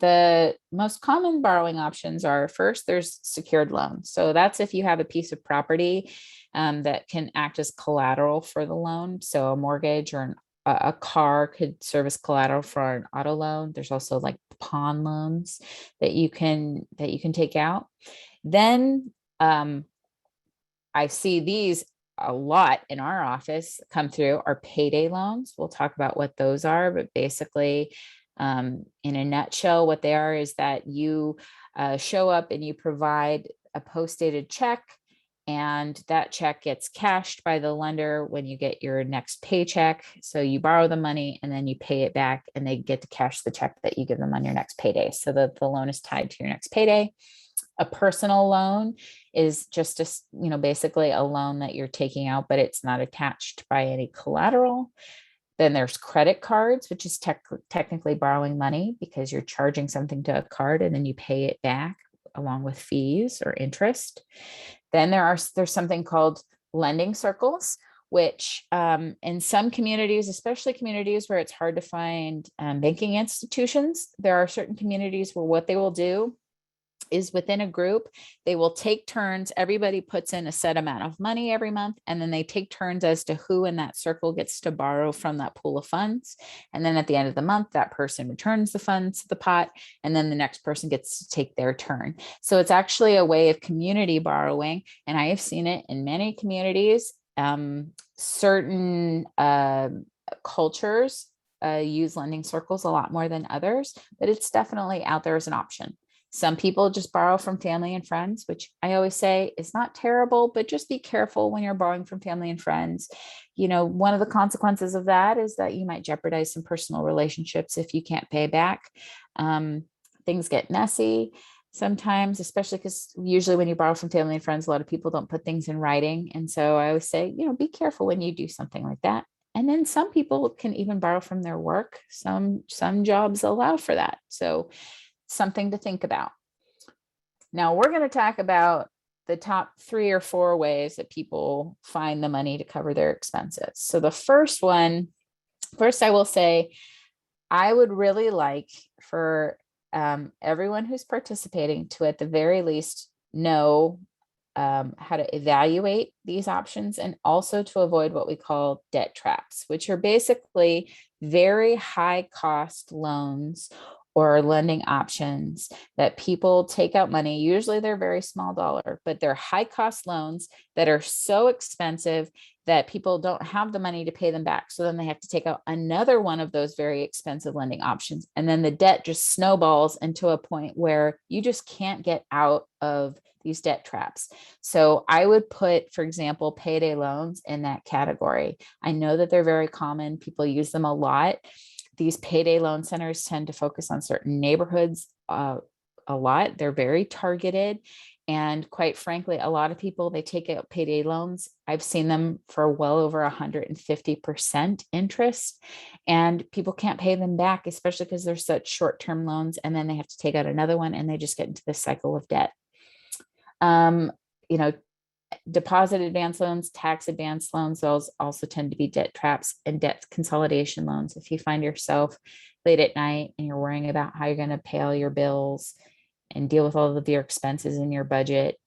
the most common borrowing options are, first, there's secured loans. So that's if you have a piece of property that can act as collateral for the loan. So a mortgage or a car could serve as collateral for an auto loan. There's also like pawn loans that you can take out. Then I see these a lot in our office come through are payday loans. We'll talk about what those are, but basically, in a nutshell, what they are is that you show up and you provide a post-dated check, and that check gets cashed by the lender when you get your next paycheck. So you borrow the money and then you pay it back, and they get to cash the check that you give them on your next payday, so that the loan is tied to your next payday. A personal loan is just basically a loan that you're taking out, but it's not attached by any collateral. Then there's credit cards, which is technically borrowing money because you're charging something to a card and then you pay it back along with fees or interest. Then there's something called lending circles, which in some communities, especially communities where it's hard to find banking institutions, there are certain communities where what they will do is within a group, they will take turns. Everybody puts in a set amount of money every month, and then they take turns as to who in that circle gets to borrow from that pool of funds. And then at the end of the month, that person returns the funds to the pot, and then the next person gets to take their turn. So it's actually a way of community borrowing. And I have seen it in many communities. Certain cultures use lending circles a lot more than others, but it's definitely out there as an option. Some people just borrow from family and friends, which I always say is not terrible, but just be careful when you're borrowing from family and friends. One of the consequences of that is that you might jeopardize some personal relationships if you can't pay back. Things get messy sometimes, especially because usually when you borrow from family and friends, a lot of people don't put things in writing. And so I always say, be careful when you do something like that. And then some people can even borrow from their work. Some jobs allow for that. So something to think about. Now we're going to talk about the top 3 or 4 ways that people find the money to cover their expenses. So the first, I will say, I would really like for everyone who's participating to, at the very least, know how to evaluate these options, and also to avoid what we call debt traps, which are basically very high cost loans or lending options that people take out money. Usually they're very small dollar, but they're high cost loans that are so expensive that people don't have the money to pay them back. So then they have to take out another one of those very expensive lending options. And then the debt just snowballs into a point where you just can't get out of these debt traps. So I would put, for example, payday loans in that category. I know that they're very common. People use them a lot. These payday loan centers tend to focus on certain neighborhoods a lot. They're very targeted. And quite frankly, a lot of people, they take out payday loans. I've seen them for well over 150% interest, and people can't pay them back, especially because they're such short-term loans. And then they have to take out another one and they just get into this cycle of debt. You know, deposit advance loans, tax advance loans, those also tend to be debt traps, and debt consolidation loans. If you find yourself late at night and you're worrying about how you're going to pay all your bills and deal with all of your expenses in your budget,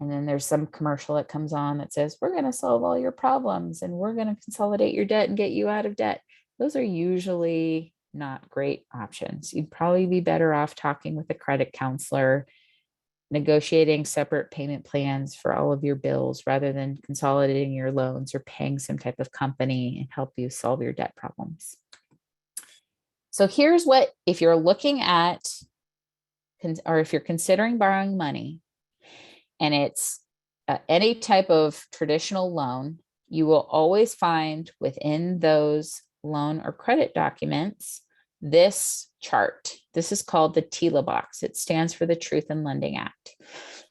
and then there's some commercial that comes on that says, we're going to solve all your problems and we're going to consolidate your debt and get you out of debt. Those are usually not great options. You'd probably be better off talking with a credit counselor, negotiating separate payment plans for all of your bills rather than consolidating your loans or paying some type of company and help you solve your debt problems. So here's what, if you're looking at, or if you're considering borrowing money and it's any type of traditional loan, you will always find within those loan or credit documents this chart. This is called the TILA box. It stands for the Truth in Lending Act.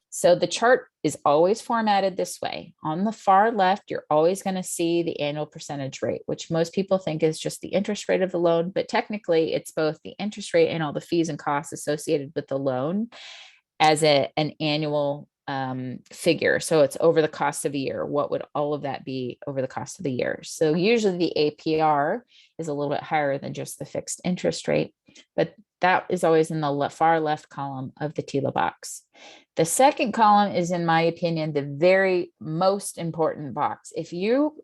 So the chart is always formatted this way. On the far left, you're always going to see the annual percentage rate, which most people think is just the interest rate of the loan, but technically it's both the interest rate and all the fees and costs associated with the loan as an annual figure. So it's over the cost of a year. What would all of that be over the cost of the year? So usually the APR is a little bit higher than just the fixed interest rate, but that is always in the far left column of the TILA box. The second column is, in my opinion, the very most important box. If you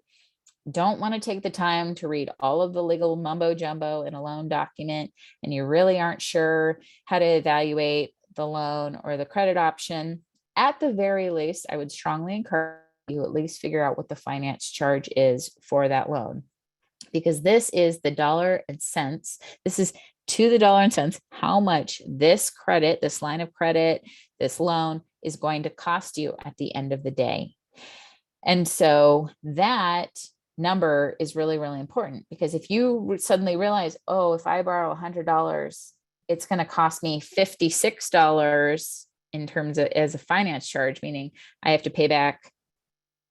don't want to take the time to read all of the legal mumbo jumbo in a loan document, and you really aren't sure how to evaluate the loan or the credit option, at the very least, I would strongly encourage you at least figure out what the finance charge is for that loan, because this is the dollar and cents. This is to the dollar and cents how much this credit, this line of credit, this loan is going to cost you at the end of the day. And so that number is really, really important, because if you suddenly realize, oh, if I borrow $100, it's going to cost me $56 in terms of as a finance charge, meaning I have to pay back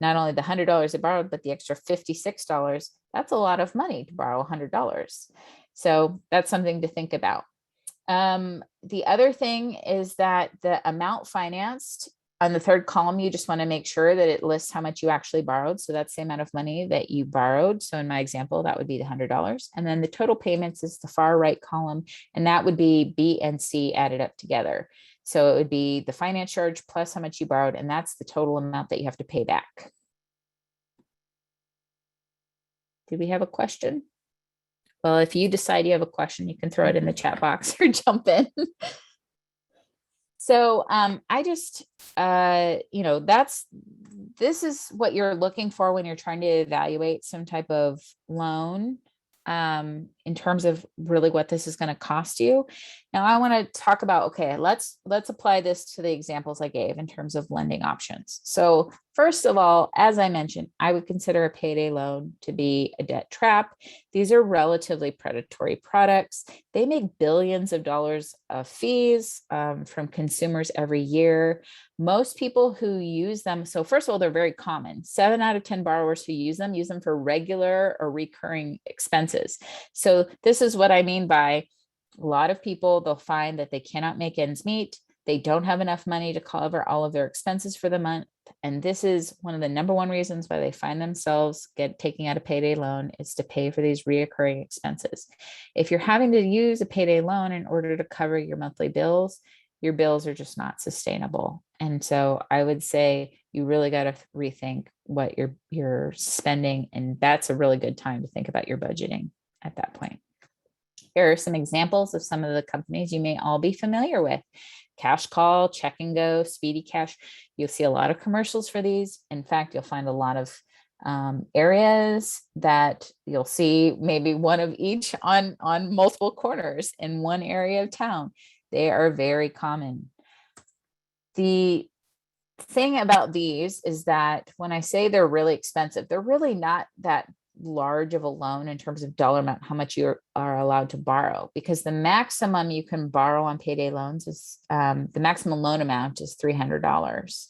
not only the $100 I borrowed, but the extra $56. That's a lot of money to borrow $100. So that's something to think about. The other thing is that the amount financed on the third column, you just want to make sure that it lists how much you actually borrowed. So that's the amount of money that you borrowed. So in my example, that would be the $100. And then the total payments is the far right column, and that would be B and C added up together. So it would be the finance charge plus how much you borrowed, and that's the total amount that you have to pay back. Did we have a question? Well, if you decide you have a question, you can throw it in the chat box or jump in. So I just, this is what you're looking for when you're trying to evaluate some type of loan in terms of really what this is going to cost you. Now I want to talk about, okay, let's apply this to the examples I gave in terms of lending options. So first of all, as I mentioned, I would consider a payday loan to be a debt trap. These are relatively predatory products. They make billions of dollars of fees from consumers every year. Most people who use them, so first of all, they're very common. 7 out of 10 borrowers who use them for regular or recurring expenses. So this is what I mean by a lot of people, they'll find that they cannot make ends meet. They don't have enough money to cover all of their expenses for the month. And this is one of the number one reasons why they find themselves taking out a payday loan, is to pay for these reoccurring expenses. If you're having to use a payday loan in order to cover your monthly bills, your bills are just not sustainable. And so I would say you really got to rethink what you're spending. And that's a really good time to think about your budgeting at that point. Here are some examples of some of the companies you may all be familiar with. Cash Call, Check and Go, Speedy Cash. You'll see a lot of commercials for these. In fact, you'll find a lot of areas that you'll see maybe one of each on multiple corners in one area of town. They are very common. The thing about these is that when I say they're really expensive, they're really not that large of a loan in terms of dollar amount, how much you are allowed to borrow, because the maximum you can borrow on payday loans is the maximum loan amount is $300,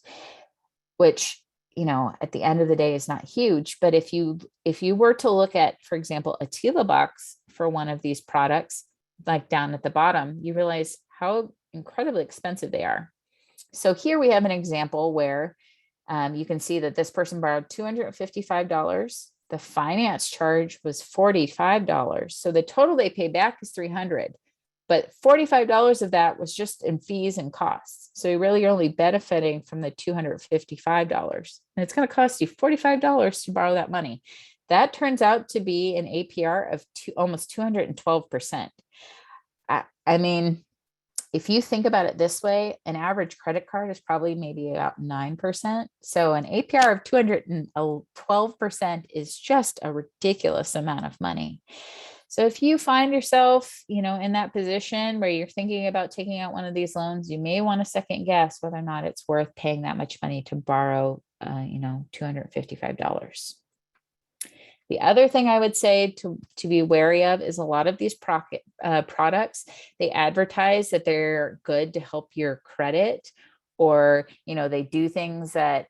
which, you know, at the end of the day is not huge. But if you were to look at, for example, a TILA box for one of these products, like down at the bottom, you realize how incredibly expensive they are. So here we have an example where you can see that this person borrowed $255. The finance charge was $45. So the total they pay back is $300, but $45 of that was just in fees and costs. So you really are only benefiting from the $255. And it's going to cost you $45 to borrow that money. That turns out to be an APR of almost 212%. I mean, if you think about it this way, an average credit card is probably maybe about 9%. So an APR of 212% is just a ridiculous amount of money. So if you find yourself, you know, in that position where you're thinking about taking out one of these loans, you may want to second guess whether or not it's worth paying that much money to borrow, $255. The other thing I would say to be wary of is a lot of these products, they advertise that they're good to help your credit, or, you know, they do things that,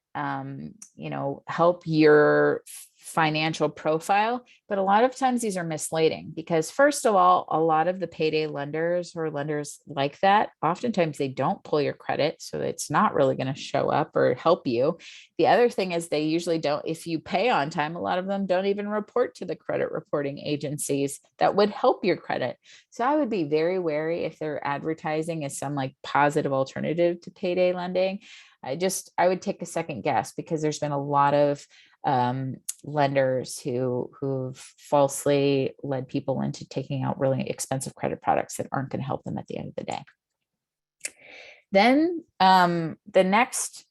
help your financial profile. But a lot of times these are misleading because, first of all, a lot of the payday lenders or lenders like that, oftentimes they don't pull your credit. So it's not really going to show up or help you. The other thing is they usually don't, if you pay on time, a lot of them don't even report to the credit reporting agencies that would help your credit. So I would be very wary if they're advertising as some like positive alternative to payday lending. I would take a second guess, because there's been a lot of lenders who've falsely led people into taking out really expensive credit products that aren't going to help them at the end of the day. Then the next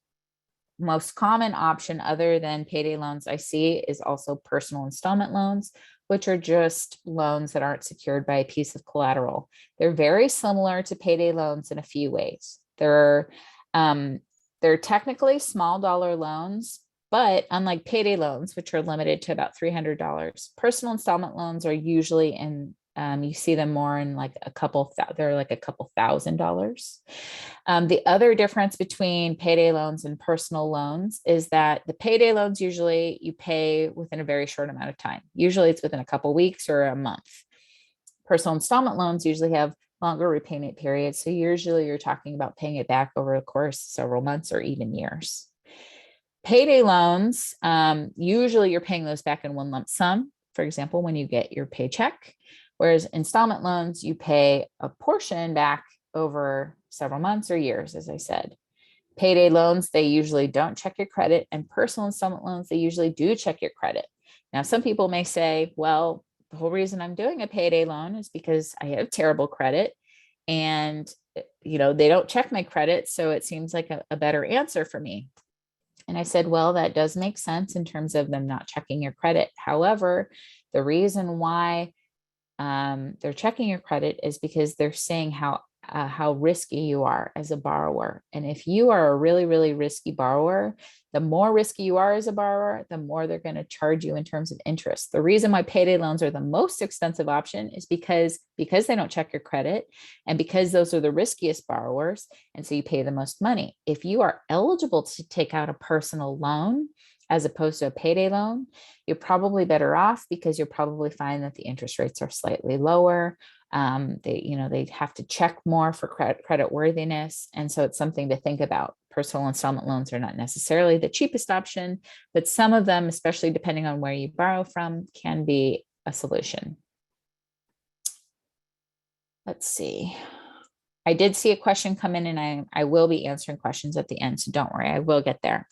most common option other than payday loans I see is also personal installment loans, which are just loans that aren't secured by a piece of collateral. They're very similar to payday loans in a few ways. They're technically small dollar loans, but unlike payday loans, which are limited to about $300, personal installment loans are usually you see them more in like they're like a couple $1,000s. The other difference between payday loans and personal loans is that the payday loans, usually you pay within a very short amount of time. Usually it's within a couple weeks or a month. Personal installment loans usually have longer repayment periods. So usually you're talking about paying it back over the course of several months or even years. Payday loans, usually you're paying those back in one lump sum, for example, when you get your paycheck, whereas installment loans, you pay a portion back over several months or years, as I said. Payday loans, they usually don't check your credit, and personal installment loans, they usually do check your credit. Now, some people may say, well, the whole reason I'm doing a payday loan is because I have terrible credit and, they don't check my credit. So it seems like a better answer for me. And I said, well, that does make sense in terms of them not checking your credit. However, the reason why they're checking your credit is because they're seeing how risky you are as a borrower. And if you are a really, really risky borrower, the more risky you are as a borrower, the more they're going to charge you in terms of interest. The reason why payday loans are the most expensive option is because they don't check your credit, and because those are the riskiest borrowers. And so you pay the most money. If you are eligible to take out a personal loan as opposed to a payday loan, you're probably better off, because you'll probably find that the interest rates are slightly lower. They have to check more for credit worthiness. And so it's something to think about. Personal installment loans are not necessarily the cheapest option, but some of them, especially depending on where you borrow from, can be a solution. Let's see. I did see a question come in, and I will be answering questions at the end, so don't worry, I will get there.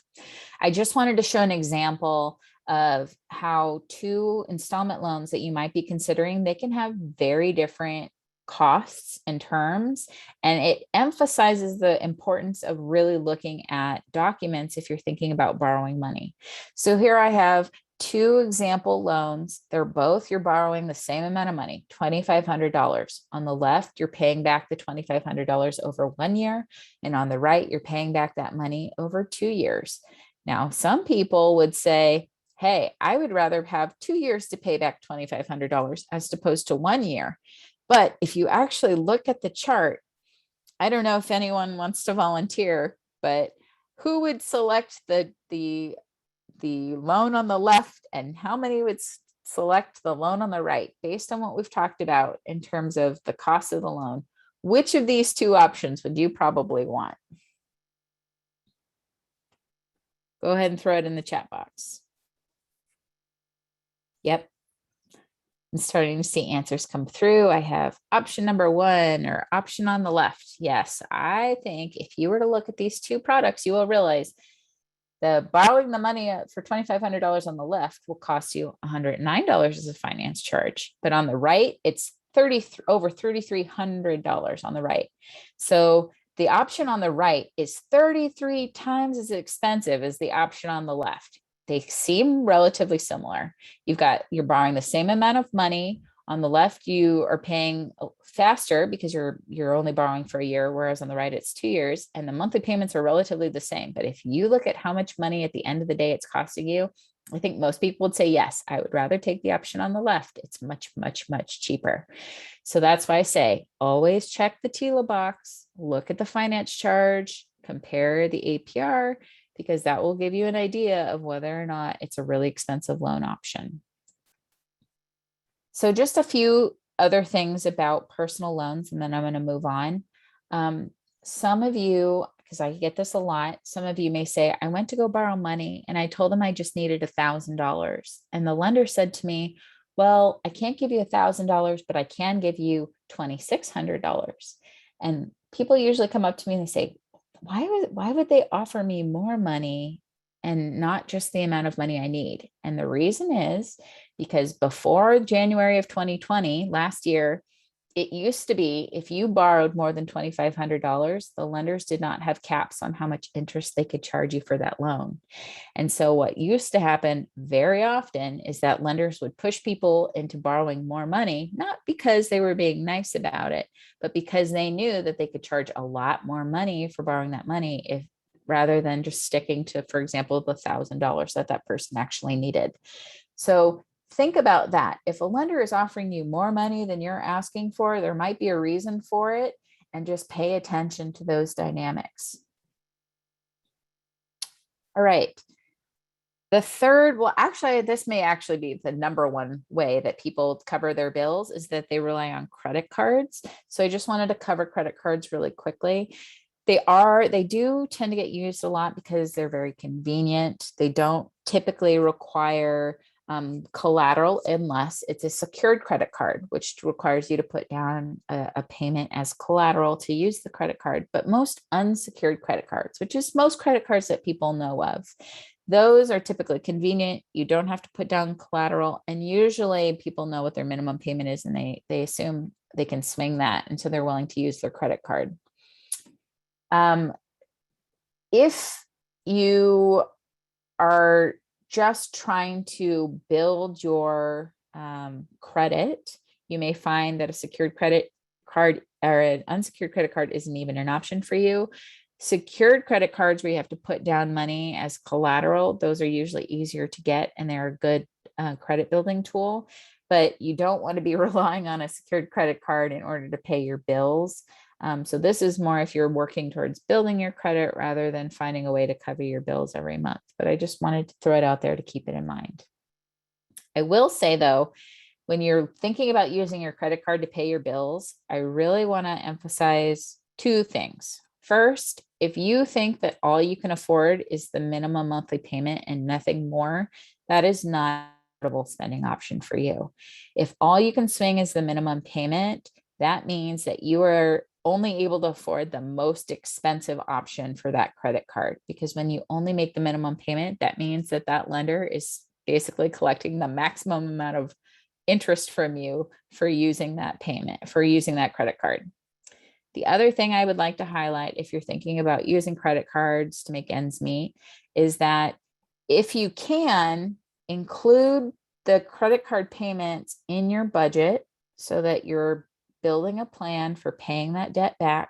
I just wanted to show an example of how two installment loans that you might be considering, they can have very different costs and terms. And it emphasizes the importance of really looking at documents if you're thinking about borrowing money. So here I have two example loans. They're both, you're borrowing the same amount of money, $2,500. On the left, you're paying back the $2,500 over 1 year. And on the right, you're paying back that money over 2 years. Now, some people would say, hey, I would rather have 2 years to pay back $2,500 as opposed to 1 year. But if you actually look at the chart, I don't know if anyone wants to volunteer, but who would select the loan on the left and how many would select the loan on the right based on what we've talked about in terms of the cost of the loan? Which of these two options would you probably want? Go ahead and throw it in the chat box. Yep. I'm starting to see answers come through. I have option number 1 or option on the left. Yes, I think if you were to look at these two products, you will realize the borrowing the money for $2,500 on the left will cost you $109 as a finance charge. But on the right, it's over $3,300 on the right. So the option on the right is 33 times as expensive as the option on the left. They seem relatively similar. You're borrowing the same amount of money. On the left, you are paying faster because you're only borrowing for a year, whereas on the right, it's 2 years, and the monthly payments are relatively the same. But if you look at how much money at the end of the day it's costing you, I think most people would say, yes, I would rather take the option on the left. It's much, much, much cheaper. So that's why I say always check the TILA box, look at the finance charge, compare the APR, because that will give you an idea of whether or not it's a really expensive loan option. So just a few other things about personal loans, and then I'm going to move on. Some of you, because I get this a lot, some of you may say, I went to go borrow money and I told them I just needed $1,000. And the lender said to me, well, I can't give you $1,000, but I can give you $2,600. And people usually come up to me and they say, why would they offer me more money and not just the amount of money I need? And the reason is because before January of 2020, last year, it used to be if you borrowed more than $2,500, the lenders did not have caps on how much interest they could charge you for that loan. And so what used to happen very often is that lenders would push people into borrowing more money, not because they were being nice about it, but because they knew that they could charge a lot more money for borrowing that money rather than just sticking to, for example, the $1,000 that person actually needed. So think about that. If a lender is offering you more money than you're asking for, there might be a reason for it, and just pay attention to those dynamics. All right. The third, well, actually, this may actually be the number one way that people cover their bills, is that they rely on credit cards. So I just wanted to cover credit cards really quickly. They do tend to get used a lot because they're very convenient. They don't typically require collateral unless it's a secured credit card, which requires you to put down a payment as collateral to use the credit card. But most unsecured credit cards, which is most credit cards that people know of, those are typically convenient. You don't have to put down collateral. And usually people know what their minimum payment is, and they assume they can swing that. And so they're willing to use their credit card. If you are just trying to build your credit, you may find that a secured credit card or an unsecured credit card isn't even an option for you. Secured credit cards where you have to put down money as collateral, those are usually easier to get, and they're a good credit building tool. But you don't want to be relying on a secured credit card in order to pay your bills. So this is more if you're working towards building your credit rather than finding a way to cover your bills every month. But I just wanted to throw it out there to keep it in mind. I will say, though, when you're thinking about using your credit card to pay your bills, I really want to emphasize two things. First, if you think that all you can afford is the minimum monthly payment and nothing more, that is not a affordable spending option for you. If all you can swing is the minimum payment, that means that you are only able to afford the most expensive option for that credit card, because when you only make the minimum payment, that means that lender is basically collecting the maximum amount of interest from you for using that payment, for using that credit card. The other thing I would like to highlight, if you're thinking about using credit cards to make ends meet, is that if you can, include the credit card payments in your budget so that you're building a plan for paying that debt back.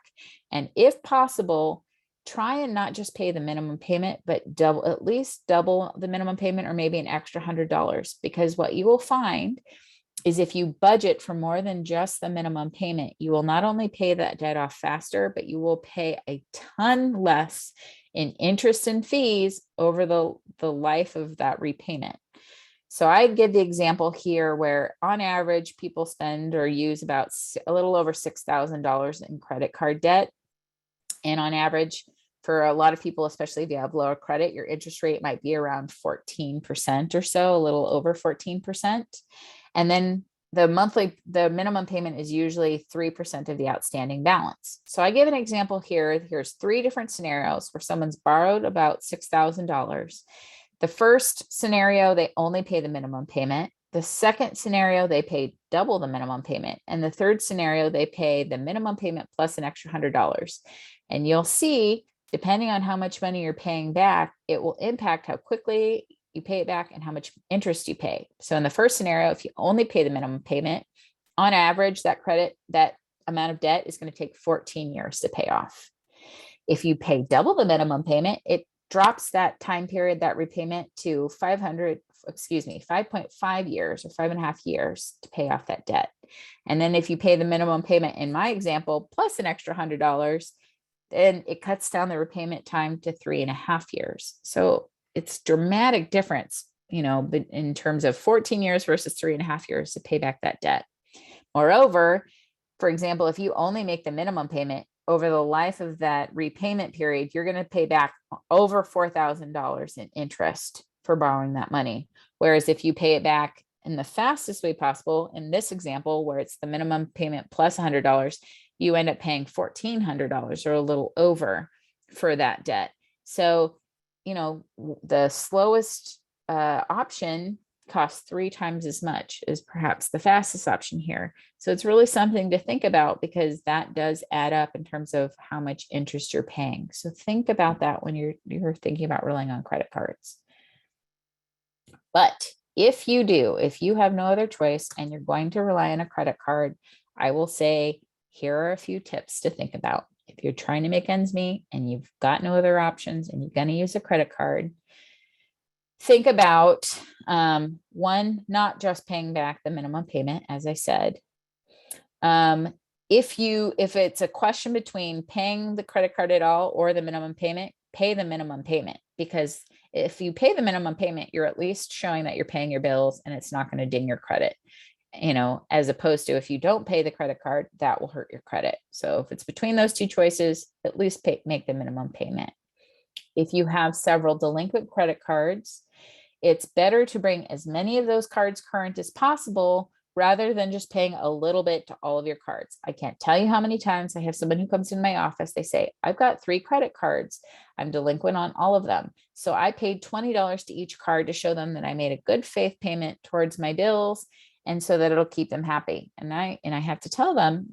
And if possible, try and not just pay the minimum payment, but at least double the minimum payment, or maybe an extra $100. Because what you will find is if you budget for more than just the minimum payment, you will not only pay that debt off faster, but you will pay a ton less in interest and fees over the life of that repayment. So I give the example here where on average, people spend or use about a little over $6,000 in credit card debt. And on average, for a lot of people, especially if you have lower credit, your interest rate might be around 14% or so, a little over 14%. And then the minimum payment is usually 3% of the outstanding balance. So I give an example here. Here's 3 different scenarios where someone's borrowed about $6,000. The first scenario, they only pay the minimum payment. The second scenario, they pay double the minimum payment. And the third scenario, they pay the minimum payment plus an extra $100. And you'll see, depending on how much money you're paying back, it will impact how quickly you pay it back and how much interest you pay. So in the first scenario, if you only pay the minimum payment, on average, that amount of debt is going to take 14 years to pay off. If you pay double the minimum payment, it drops that time period, that repayment, to 5.5 years or 5.5 years to pay off that debt. And then if you pay the minimum payment in my example, plus an extra $100, then it cuts down the repayment time to 3.5 years. So it's dramatic difference, in terms of 14 years versus 3.5 years to pay back that debt. Moreover, for example, if you only make the minimum payment over the life of that repayment period, you're going to pay back over $4,000 in interest for borrowing that money. Whereas if you pay it back in the fastest way possible, in this example, where it's the minimum payment plus $100, you end up paying $1,400 or a little over for that debt. So, the slowest option costs 3 times as much as perhaps the fastest option here. So it's really something to think about, because that does add up in terms of how much interest you're paying. So think about that when you're thinking about relying on credit cards. But if you have no other choice and you're going to rely on a credit card, I will say, here are a few tips to think about. If you're trying to make ends meet and you've got no other options and you're going to use a credit card, think about, one, not just paying back the minimum payment, as I said. If it's a question between paying the credit card at all or the minimum payment, pay the minimum payment, because if you pay the minimum payment, you're at least showing that you're paying your bills and it's not going to ding your credit, as opposed to if you don't pay the credit card, that will hurt your credit. So if it's between those two choices, at least make the minimum payment. If you have several delinquent credit cards, it's better to bring as many of those cards current as possible rather than just paying a little bit to all of your cards. I can't tell you how many times I have someone who comes in my office, they say, I've got 3 credit cards. I'm delinquent on all of them. So I paid $20 to each card to show them that I made a good faith payment towards my bills, and so that it'll keep them happy. And I have to tell them,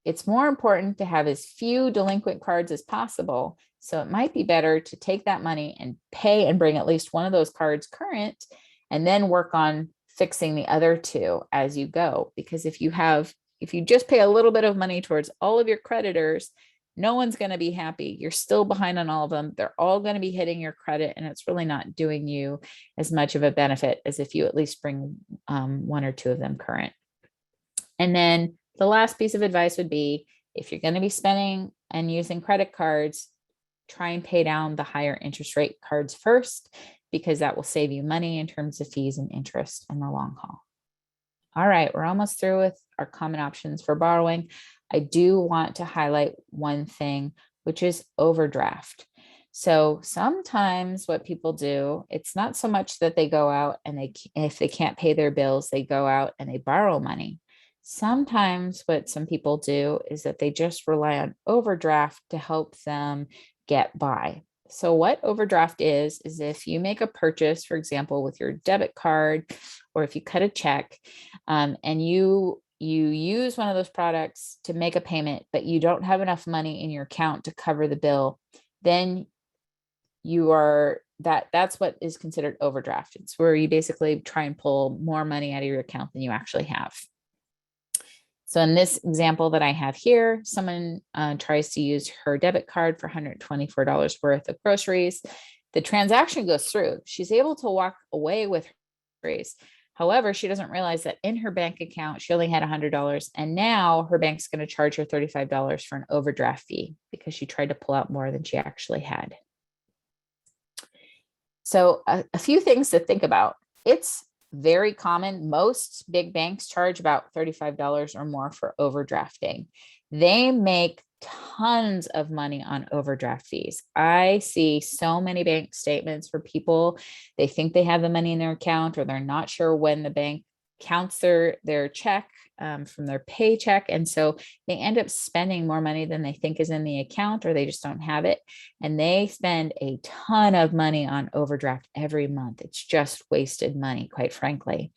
it's more important to have as few delinquent cards as possible. So it might be better to take that money and pay and bring at least one of those cards current, and then work on fixing the other 2 as you go. Because if you just pay a little bit of money towards all of your creditors, no one's going to be happy. You're still behind on all of them. They're all going to be hitting your credit, and it's really not doing you as much of a benefit as if you at least bring 1 or 2 of them current. And then the last piece of advice would be, if you're going to be spending and using credit cards, try and pay down the higher interest rate cards first, because that will save you money in terms of fees and interest in the long haul. All right, we're almost through with our common options for borrowing. I do want to highlight one thing, which is overdraft. So sometimes what people do, it's not so much that they go out and if they can't pay their bills, they go out and they borrow money. Sometimes what some people do is that they just rely on overdraft to help them get by. So what overdraft is if you make a purchase, for example, with your debit card, or if you cut a check, and you use one of those products to make a payment, but you don't have enough money in your account to cover the bill, then that's what is considered overdraft. It's where you basically try and pull more money out of your account than you actually have. So in this example that I have here, someone tries to use her debit card for $124 worth of groceries. The transaction goes through. She's able to walk away with her groceries. However, she doesn't realize that in her bank account, she only had $100, and now her bank's going to charge her $35 for an overdraft fee because she tried to pull out more than she actually had. So a few things to think about. It's very common. Most big banks charge about $35 or more for overdrafting. They make tons of money on overdraft fees. I see so many bank statements for people, they think they have the money in their account, or they're not sure when the bank counts their check from their paycheck. And so they end up spending more money than they think is in the account, or they just don't have it. And they spend a ton of money on overdraft every month. It's just wasted money, quite frankly.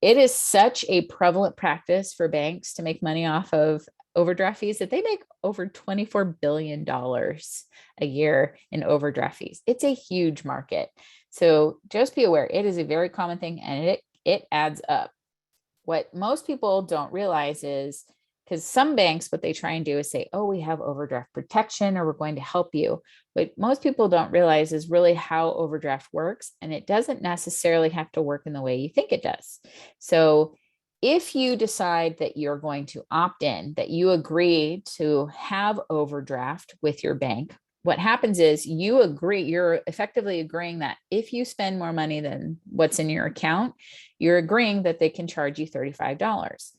It is such a prevalent practice for banks to make money off of overdraft fees that they make over $24 billion a year in overdraft fees. It's a huge market. So just be aware, it is a very common thing, and it adds up. What most people don't realize is, because some banks, what they try and do is say, oh, we have overdraft protection, or we're going to help you. But most people don't realize is really how overdraft works. And it doesn't necessarily have to work in the way you think it does. So if you decide that you're going to opt in, that you agree to have overdraft with your bank, what happens is you're effectively agreeing that if you spend more money than what's in your account, you're agreeing that they can charge you $35,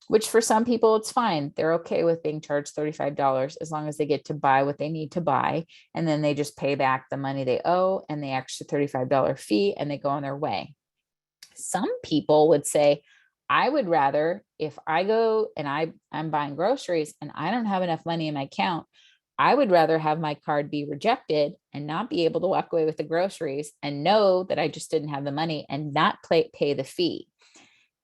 which for some people, it's fine. They're okay with being charged $35 as long as they get to buy what they need to buy. And then they just pay back the money they owe and the extra $35 fee, and they go on their way. Some people would say, I would rather, if I go and I'm buying groceries and I don't have enough money in my account, I would rather have my card be rejected and not be able to walk away with the groceries and know that I just didn't have the money and not pay the fee.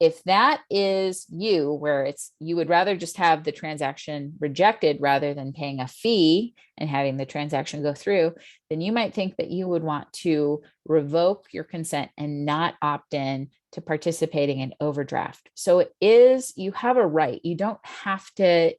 If that is you, where you would rather just have the transaction rejected rather than paying a fee and having the transaction go through, then you might think that you would want to revoke your consent and not opt in to participating in overdraft. So you have a right. You don't have to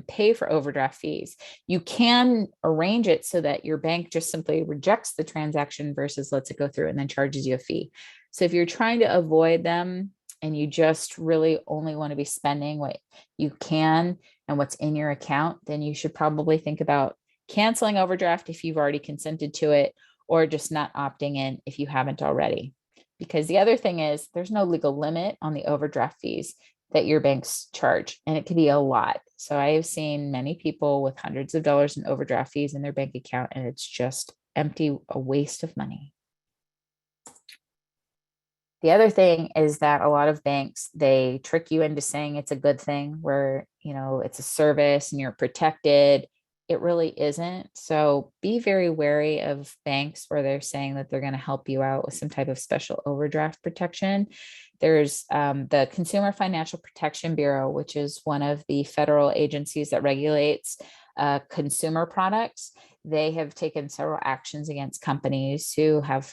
pay for overdraft fees. You can arrange it so that your bank just simply rejects the transaction versus lets it go through and then charges you a fee. So if you're trying to avoid them and you just really only want to be spending what you can and what's in your account, then you should probably think about canceling overdraft if you've already consented to it, or just not opting in if you haven't already. Because the other thing is, there's no legal limit on the overdraft fees that your banks charge, and it can be a lot. So I have seen many people with hundreds of dollars in overdraft fees in their bank account, and it's just empty, a waste of money. The other thing is that a lot of banks, they trick you into saying it's a good thing, where, it's a service and you're protected. It really isn't. So be very wary of banks where they're saying that they're going to help you out with some type of special overdraft protection. There's the Consumer Financial Protection Bureau, which is one of the federal agencies that regulates consumer products. They have taken several actions against companies who have,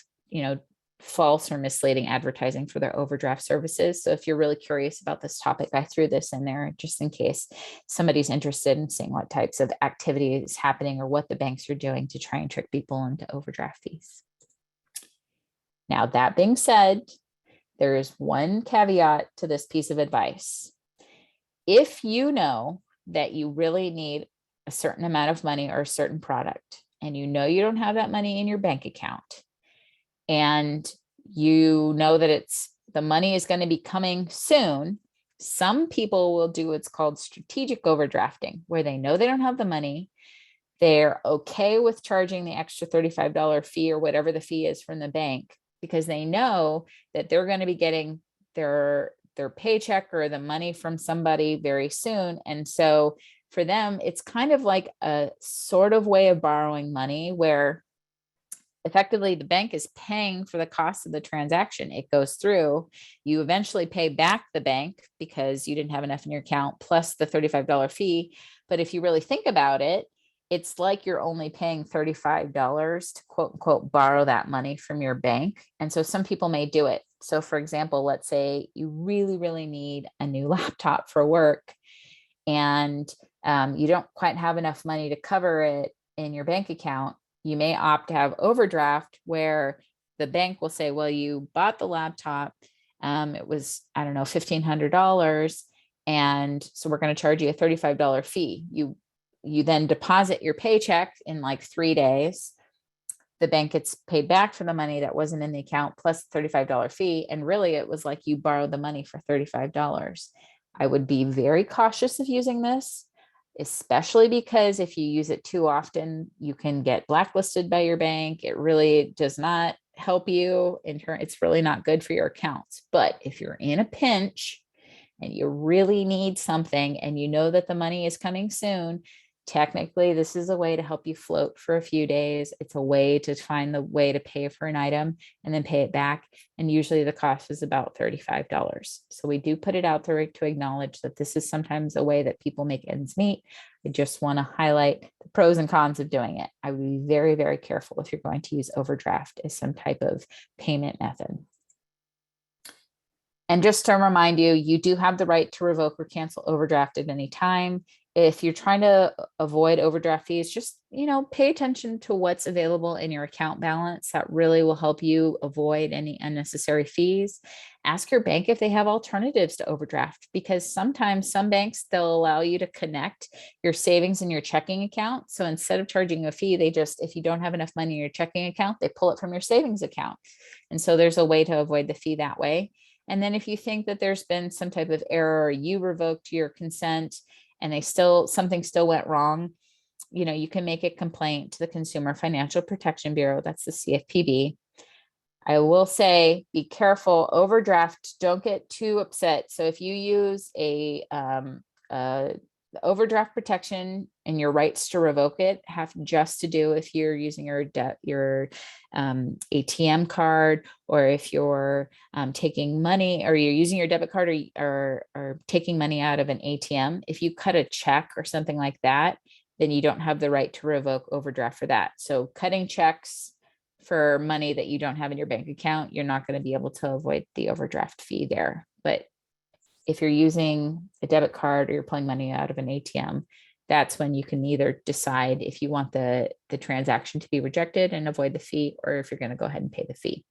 false or misleading advertising for their overdraft services. So if you're really curious about this topic, I threw this in there just in case somebody's interested in seeing what types of activity is happening or what the banks are doing to try and trick people into overdraft fees. Now, that being said, there is one caveat to this piece of advice. If you know that you really need a certain amount of money or a certain product, and you know you don't have that money in your bank account, and you know that the money is going to be coming soon, some people will do what's called strategic overdrafting, where they know they don't have the money. They're okay with charging the extra $35 fee or whatever the fee is from the bank, because they know that they're going to be getting their paycheck or the money from somebody very soon. And so for them, it's kind of like a sort of way of borrowing money where effectively the bank is paying for the cost of the transaction. It goes through, you eventually pay back the bank because you didn't have enough in your account plus the $35 fee. But if you really think about it, it's like you're only paying $35 to quote unquote borrow that money from your bank. And so some people may do it. So for example, let's say you really, really need a new laptop for work and you don't quite have enough money to cover it in your bank account. You may opt to have overdraft where the bank will say, well, you bought the laptop. It was, I don't know, $1,500. And so we're going to charge you a $35 fee. You then deposit your paycheck in like 3 days. The bank gets paid back for the money that wasn't in the account plus the $35 fee. And really it was like you borrowed the money for $35. I would be very cautious of using this, especially because if you use it too often, you can get blacklisted by your bank. It really does not help you in turn. It's really not good for your accounts. But if you're in a pinch and you really need something and you know that the money is coming soon, technically this is a way to help you float for a few days. It's a way to find the way to pay for an item and then pay it back. And usually the cost is about $35. So we do put it out there to acknowledge that this is sometimes a way that people make ends meet. I just want to highlight the pros and cons of doing it. I would be very, very careful if you're going to use overdraft as some type of payment method. And just to remind you, you do have the right to revoke or cancel overdraft at any time. If you're trying to avoid overdraft fees, just, pay attention to what's available in your account balance. That really will help you avoid any unnecessary fees. Ask your bank if they have alternatives to overdraft, because sometimes some banks, they'll allow you to connect your savings and your checking account. So instead of charging a fee, if you don't have enough money in your checking account, they pull it from your savings account. And so there's a way to avoid the fee that way. And then if you think that there's been some type of error, or you revoked your consent and something still went wrong, you can make a complaint to the Consumer Financial Protection Bureau. That's the CFPB. I will say, be careful, overdraft, don't get too upset. So if you use the overdraft protection and your rights to revoke it have just to do if you're using your ATM card, or if you're taking money, or you're using your debit card, or taking money out of an ATM. If you cut a check or something like that, then you don't have the right to revoke overdraft for that. So cutting checks for money that you don't have in your bank account, you're not going to be able to avoid the overdraft fee there. But if you're using a debit card or you're pulling money out of an ATM, that's when you can either decide if you want the transaction to be rejected and avoid the fee, or if you're going to go ahead and pay the fee.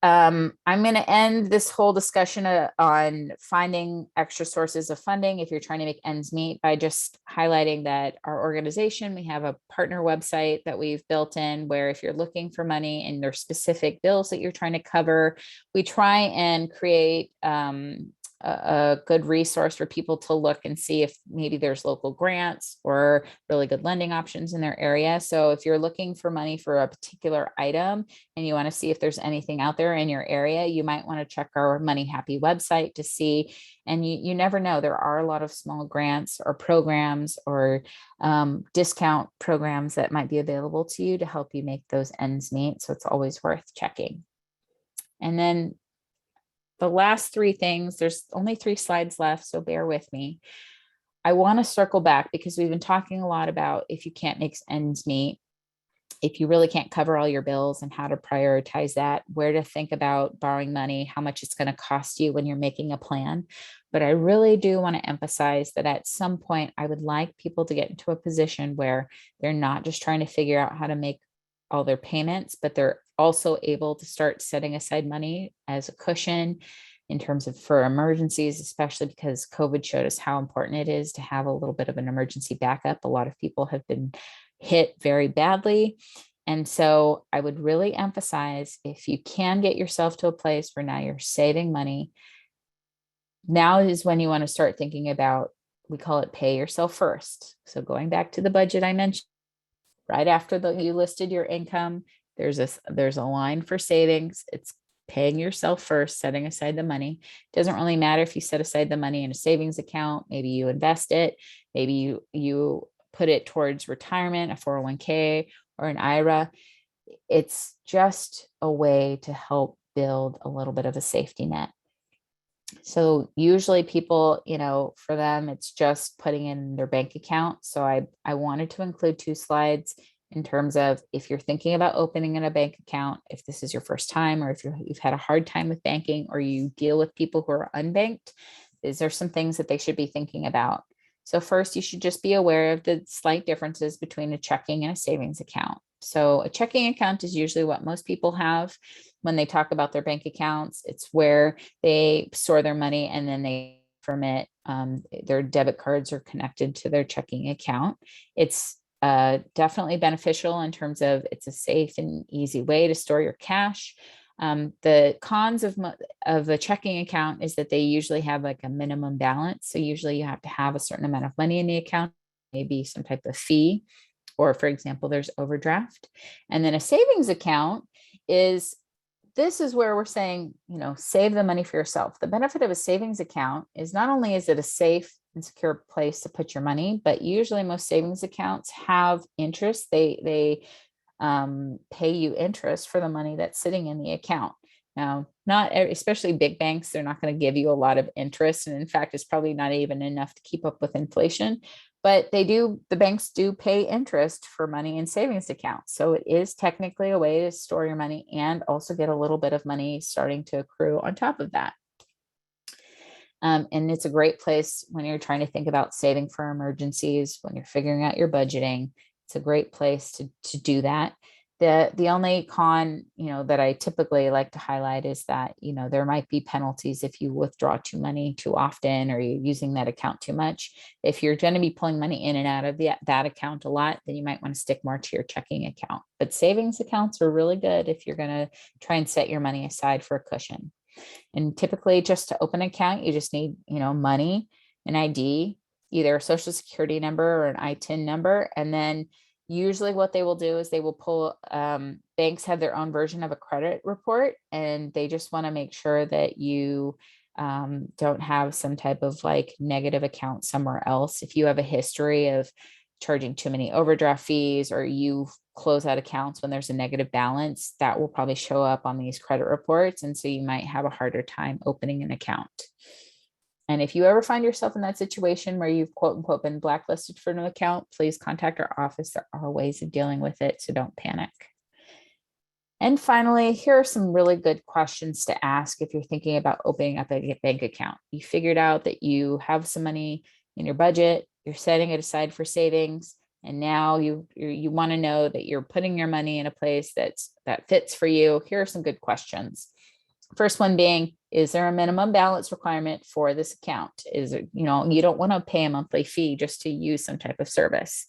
I'm going to end this whole discussion on finding extra sources of funding if you're trying to make ends meet by just highlighting that our organization, we have a partner website that we've built in where if you're looking for money and there's specific bills that you're trying to cover, we try and create a good resource for people to look and see if maybe there's local grants or really good lending options in their area. So if you're looking for money for a particular item and you want to see if there's anything out there in your area, you might want to check our Money Happy website to see. And you never know, there are a lot of small grants or programs or discount programs that might be available to you to help you make those ends meet. So it's always worth checking. And then the last three things, there's only 3 slides left, so bear with me. I want to circle back because we've been talking a lot about if you can't make ends meet, if you really can't cover all your bills and how to prioritize that, where to think about borrowing money, how much it's going to cost you when you're making a plan. But I really do want to emphasize that at some point, I would like people to get into a position where they're not just trying to figure out how to make all their payments, but they're also able to start setting aside money as a cushion in terms of for emergencies, especially because COVID showed us how important it is to have a little bit of an emergency backup. A lot of people have been hit very badly. And so I would really emphasize, if you can get yourself to a place where now you're saving money, now is when you want to start thinking about, we call it pay yourself first. So going back to the budget I mentioned, right after you listed your income, there's a line for savings. It's paying yourself first, setting aside the money. Doesn't really matter if you set aside the money in a savings account, maybe you invest it, maybe you put it towards retirement, a 401k or an IRA. It's just a way to help build a little bit of a safety net. So usually people, for them, it's just putting in their bank account. So I wanted to include 2 slides in terms of if you're thinking about opening in a bank account, if this is your first time, or if you've had a hard time with banking, or you deal with people who are unbanked, these are some things that they should be thinking about. So first, you should just be aware of the slight differences between a checking and a savings account. So a checking account is usually what most people have when they talk about their bank accounts. It's where they store their money and then they from it. Their debit cards are connected to their checking account. It's definitely beneficial in terms of it's a safe and easy way to store your cash. The cons of a checking account is that they usually have like a minimum balance. So usually you have to have a certain amount of money in the account, maybe some type of fee, or for example, there's overdraft. And then a savings account this is where we're saying, save the money for yourself. The benefit of a savings account is not only is it a safe and secure place to put your money, but usually most savings accounts have interest. They pay you interest for the money that's sitting in the account. Now, especially big banks, they're not going to give you a lot of interest. And in fact, it's probably not even enough to keep up with inflation, but the banks do pay interest for money in savings accounts. So it is technically a way to store your money and also get a little bit of money starting to accrue on top of that. And it's a great place when you're trying to think about saving for emergencies, when you're figuring out your budgeting. It's a great place to do that. The only con, that I typically like to highlight is that, there might be penalties if you withdraw money too often, or you're using that account too much. If you're going to be pulling money in and out of that account a lot, then you might want to stick more to your checking account. But savings accounts are really good if you're going to try and set your money aside for a cushion. And typically just to open an account, you just need, money, an ID, either a social security number or an ITIN number. And then usually what they will do is they will pull, banks have their own version of a credit report, and they just want to make sure that you don't have some type of like negative account somewhere else. If you have a history of charging too many overdraft fees, or you close out accounts when there's a negative balance, that will probably show up on these credit reports. And so you might have a harder time opening an account. And if you ever find yourself in that situation where you've quote unquote been blacklisted for an account, please contact our office. There are ways of dealing with it, so don't panic. And finally, here are some really good questions to ask if you're thinking about opening up a bank account. You figured out that you have some money in your budget, you're setting it aside for savings, and now you want to know that you're putting your money in a place that fits for you. Here are some good questions. First one being, is there a minimum balance requirement for this account? Is it, you don't want to pay a monthly fee just to use some type of service.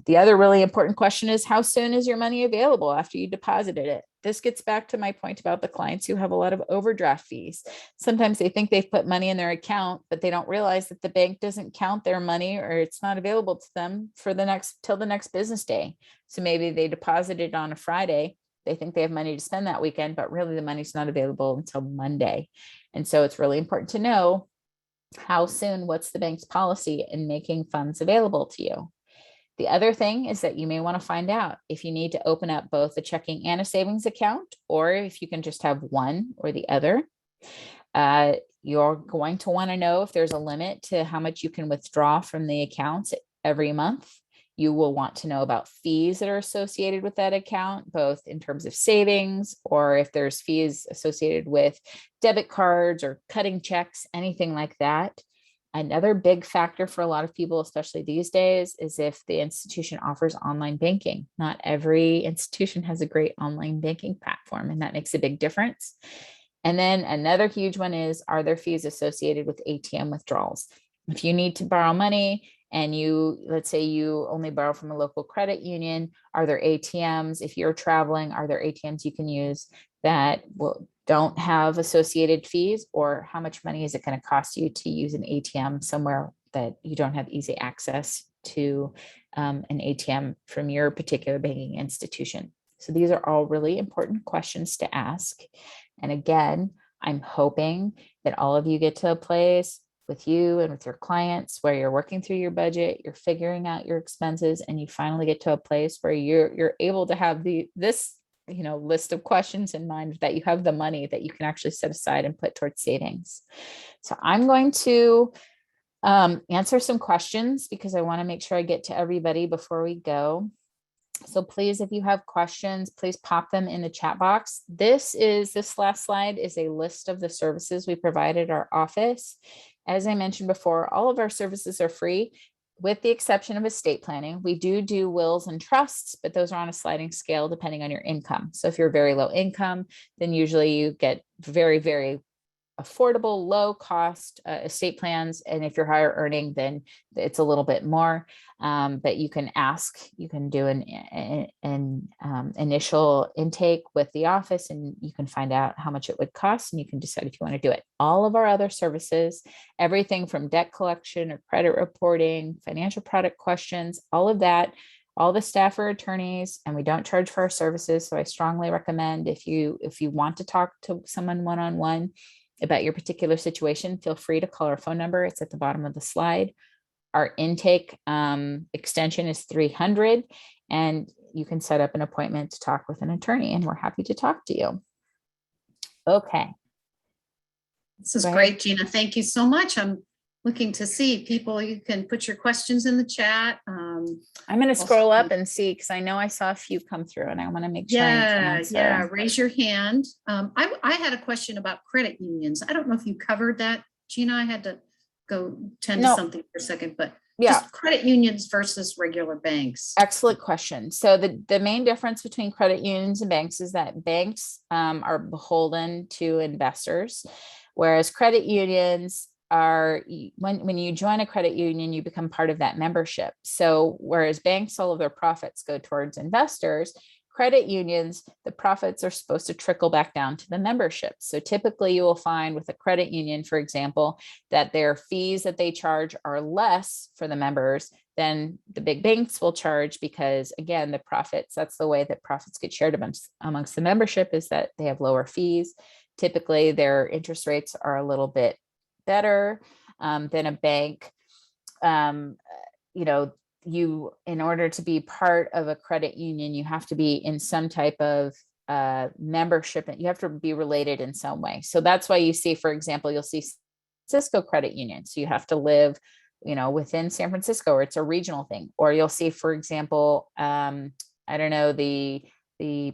The other really important question is, how soon is your money available after you deposited it? This gets back to my point about the clients who have a lot of overdraft fees. Sometimes they think they've put money in their account, but they don't realize that the bank doesn't count their money, or it's not available to them for till the next business day. So maybe they deposited on a Friday. They think they have money to spend that weekend, but really the money's not available until Monday. And so it's really important to know how soon, what's the bank's policy in making funds available to you. The other thing is that you may want to find out if you need to open up both a checking and a savings account, or if you can just have one or the other. You're going to want to know if there's a limit to how much you can withdraw from the accounts every month. You will want to know about fees that are associated with that account, both in terms of savings, or if there's fees associated with debit cards or cutting checks, anything like that. Another big factor for a lot of people, especially these days, is if the institution offers online banking. Not every institution has a great online banking platform, and that makes a big difference. And then another huge one is, are there fees associated with ATM withdrawals? If you need to borrow money, and let's say you only borrow from a local credit union, are there ATMs? If you're traveling, are there ATMs you can use that don't have associated fees? Or how much money is it going to cost you to use an ATM somewhere that you don't have easy access to an ATM from your particular banking institution? So these are all really important questions to ask. And again, I'm hoping that all of you get to a place with you and with your clients where you're working through your budget, you're figuring out your expenses, and you finally get to a place where you're able to have this list of questions in mind, that you have the money that you can actually set aside and put towards savings. So I'm going to answer some questions because I want to make sure I get to everybody before we go. So please, if you have questions, please pop them in the chat box. This last slide is a list of the services we provide at our office. As I mentioned before, all of our services are free, with the exception of estate planning. We do wills and trusts, but those are on a sliding scale depending on your income. So if you're very low income, then usually you get very, very affordable, low cost estate plans. And if you're higher earning, then it's a little bit more. But you can do an initial intake with the office, and you can find out how much it would cost, and you can decide if you want to do it. All of our other services, everything from debt collection or credit reporting, financial product questions, all of that, all the staff are attorneys, and we don't charge for our services. So I strongly recommend, if you want to talk to someone one-on-one about your particular situation, feel free to call our phone number. It's at the bottom of the slide. Our intake extension is 300, and you can set up an appointment to talk with an attorney, and we're happy to talk to you. Okay. This is great, Gina. Thank you so much. I'm looking to see people. You can put your questions in the chat. I'm going to scroll up and see, because I know I saw a few come through, and I want to make sure. Yeah. Raise your hand. I had a question about credit unions. I don't know if you covered that, Gina. I had to go tend to something for a second, but just credit unions versus regular banks. Excellent question. So the main difference between credit unions and banks is that banks are beholden to investors, whereas credit unions are, when you join a credit union, you become part of that membership. So whereas banks, all of their profits go towards investors, credit unions, the profits are supposed to trickle back down to the membership. So typically you will find with a credit union, for example, that their fees that they charge are less for the members than the big banks will charge, because again, the profits, that's the way that profits get shared amongst the membership, is that they have lower fees. Typically their interest rates are a little bit better than a bank. You, in order to be part of a credit union, you have to be in some type of membership, and you have to be related in some way. So that's why you see, for example, you'll see Cisco credit union. So you have to live, within San Francisco, or it's a regional thing. Or you'll see, for example, the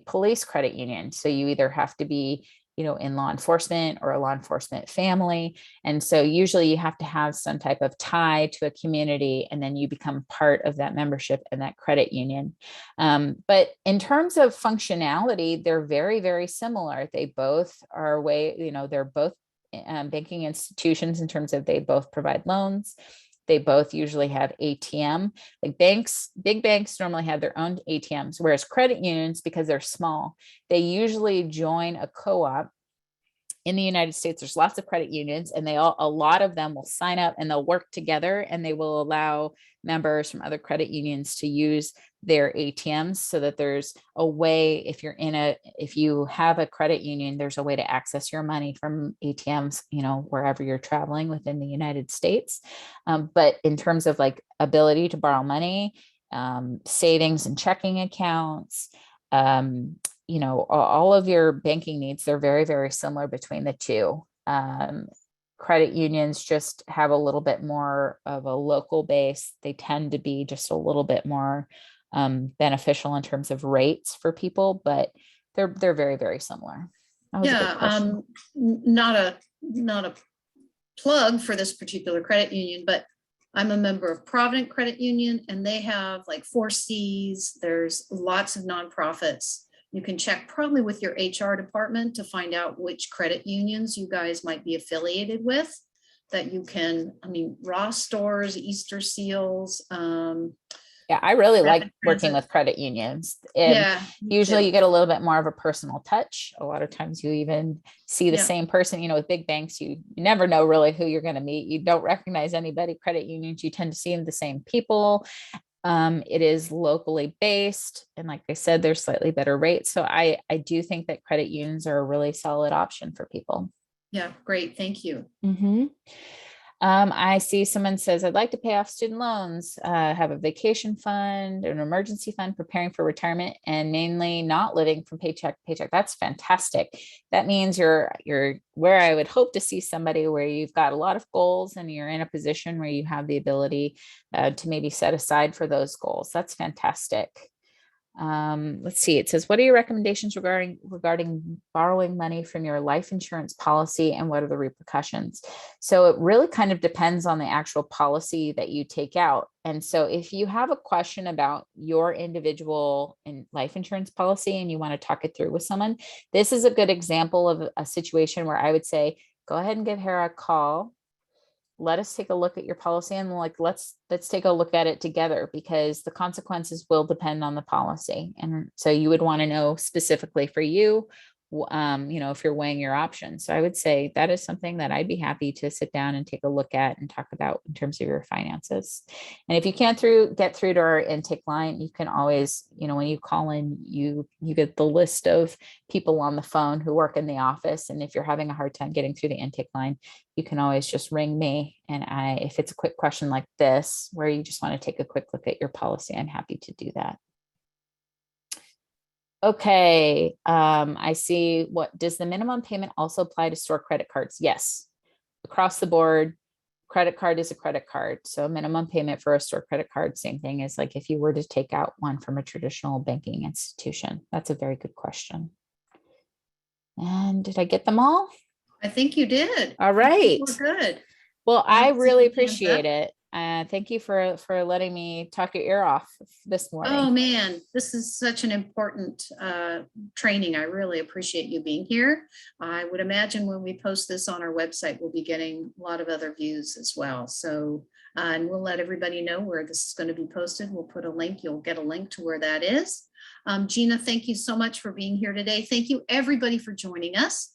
police credit union. So you either have to be in law enforcement or a law enforcement family. And so usually you have to have some type of tie to a community, and then you become part of that membership and that credit union. But in terms of functionality, they're very, very similar. They both are they're both banking institutions in terms of they both provide loans. They both usually have ATM. Like big banks normally have their own ATMs, whereas credit unions, because they're small, they usually join a co-op. In the United States, there's lots of credit unions, and a lot of them will sign up and they'll work together, and they will allow members from other credit unions to use their ATMs, so that there's a way, if you have a credit union, there's a way to access your money from ATMs, wherever you're traveling within the United States. But in terms of like ability to borrow money, savings and checking accounts, all of your banking needs, they're very, very similar between the two. Credit unions just have a little bit more of a local base. They tend to be just a little bit more beneficial in terms of rates for people, but they're very, very similar. Not a plug for this particular credit union, but I'm a member of Provident Credit Union, and they have like 4 C's. There's lots of nonprofits. You can check probably with your HR department to find out which credit unions you guys might be affiliated with, that you can, Ross Stores, Easter Seals. Yeah, I really like working with credit unions. And usually you get a little bit more of a personal touch. A lot of times you even see the same person, with big banks, you never know really who you're going to meet. You don't recognize anybody. Credit unions, you tend to see the same people. It is locally based. And like I said, there's slightly better rates. So I do think that credit unions are a really solid option for people. Yeah, great. Thank you. Mhm. I see someone says, I'd like to pay off student loans, have a vacation fund, an emergency fund, preparing for retirement, and mainly not living from paycheck to paycheck. That's fantastic. That means you're where I would hope to see somebody where you've got a lot of goals and you're in a position where you have the ability to maybe set aside for those goals. That's fantastic. Let's see, it says, what are your recommendations regarding borrowing money from your life insurance policy and what are the repercussions? So it really kind of depends on the actual policy that you take out. And so if you have a question about your individual life insurance policy and you want to talk it through with someone, this is a good example of a situation where I would say, go ahead and give Hera a call. Let us take a look at your policy and let's take a look at it together, because the consequences will depend on the policy. And so you would want to know specifically for you, if you're weighing your options. So I would say that is something that I'd be happy to sit down and take a look at and talk about in terms of your finances. And if you can't get through to our intake line, you can always, when you call in, you get the list of people on the phone who work in the office. And if you're having a hard time getting through the intake line, you can always just ring me. And if it's a quick question like this, where you just want to take a quick look at your policy, I'm happy to do that. Okay, I see. What does the minimum payment also apply to store credit cards? Yes, across the board, credit card is a credit card. So minimum payment for a store credit card, same thing as like if you were to take out one from a traditional banking institution. That's a very good question. And did I get them all? I think you did. All right. We're good. Well, I Let's see really the hands appreciate up. it. Thank you for letting me talk your ear off this morning. Oh man, this is such an important training. I really appreciate you being here. I would imagine when we post this on our website, we'll be getting a lot of other views as well. So, and we'll let everybody know where this is going to be posted. We'll put a link. You'll get a link to where that is. Gina, thank you so much for being here today. Thank you everybody for joining us.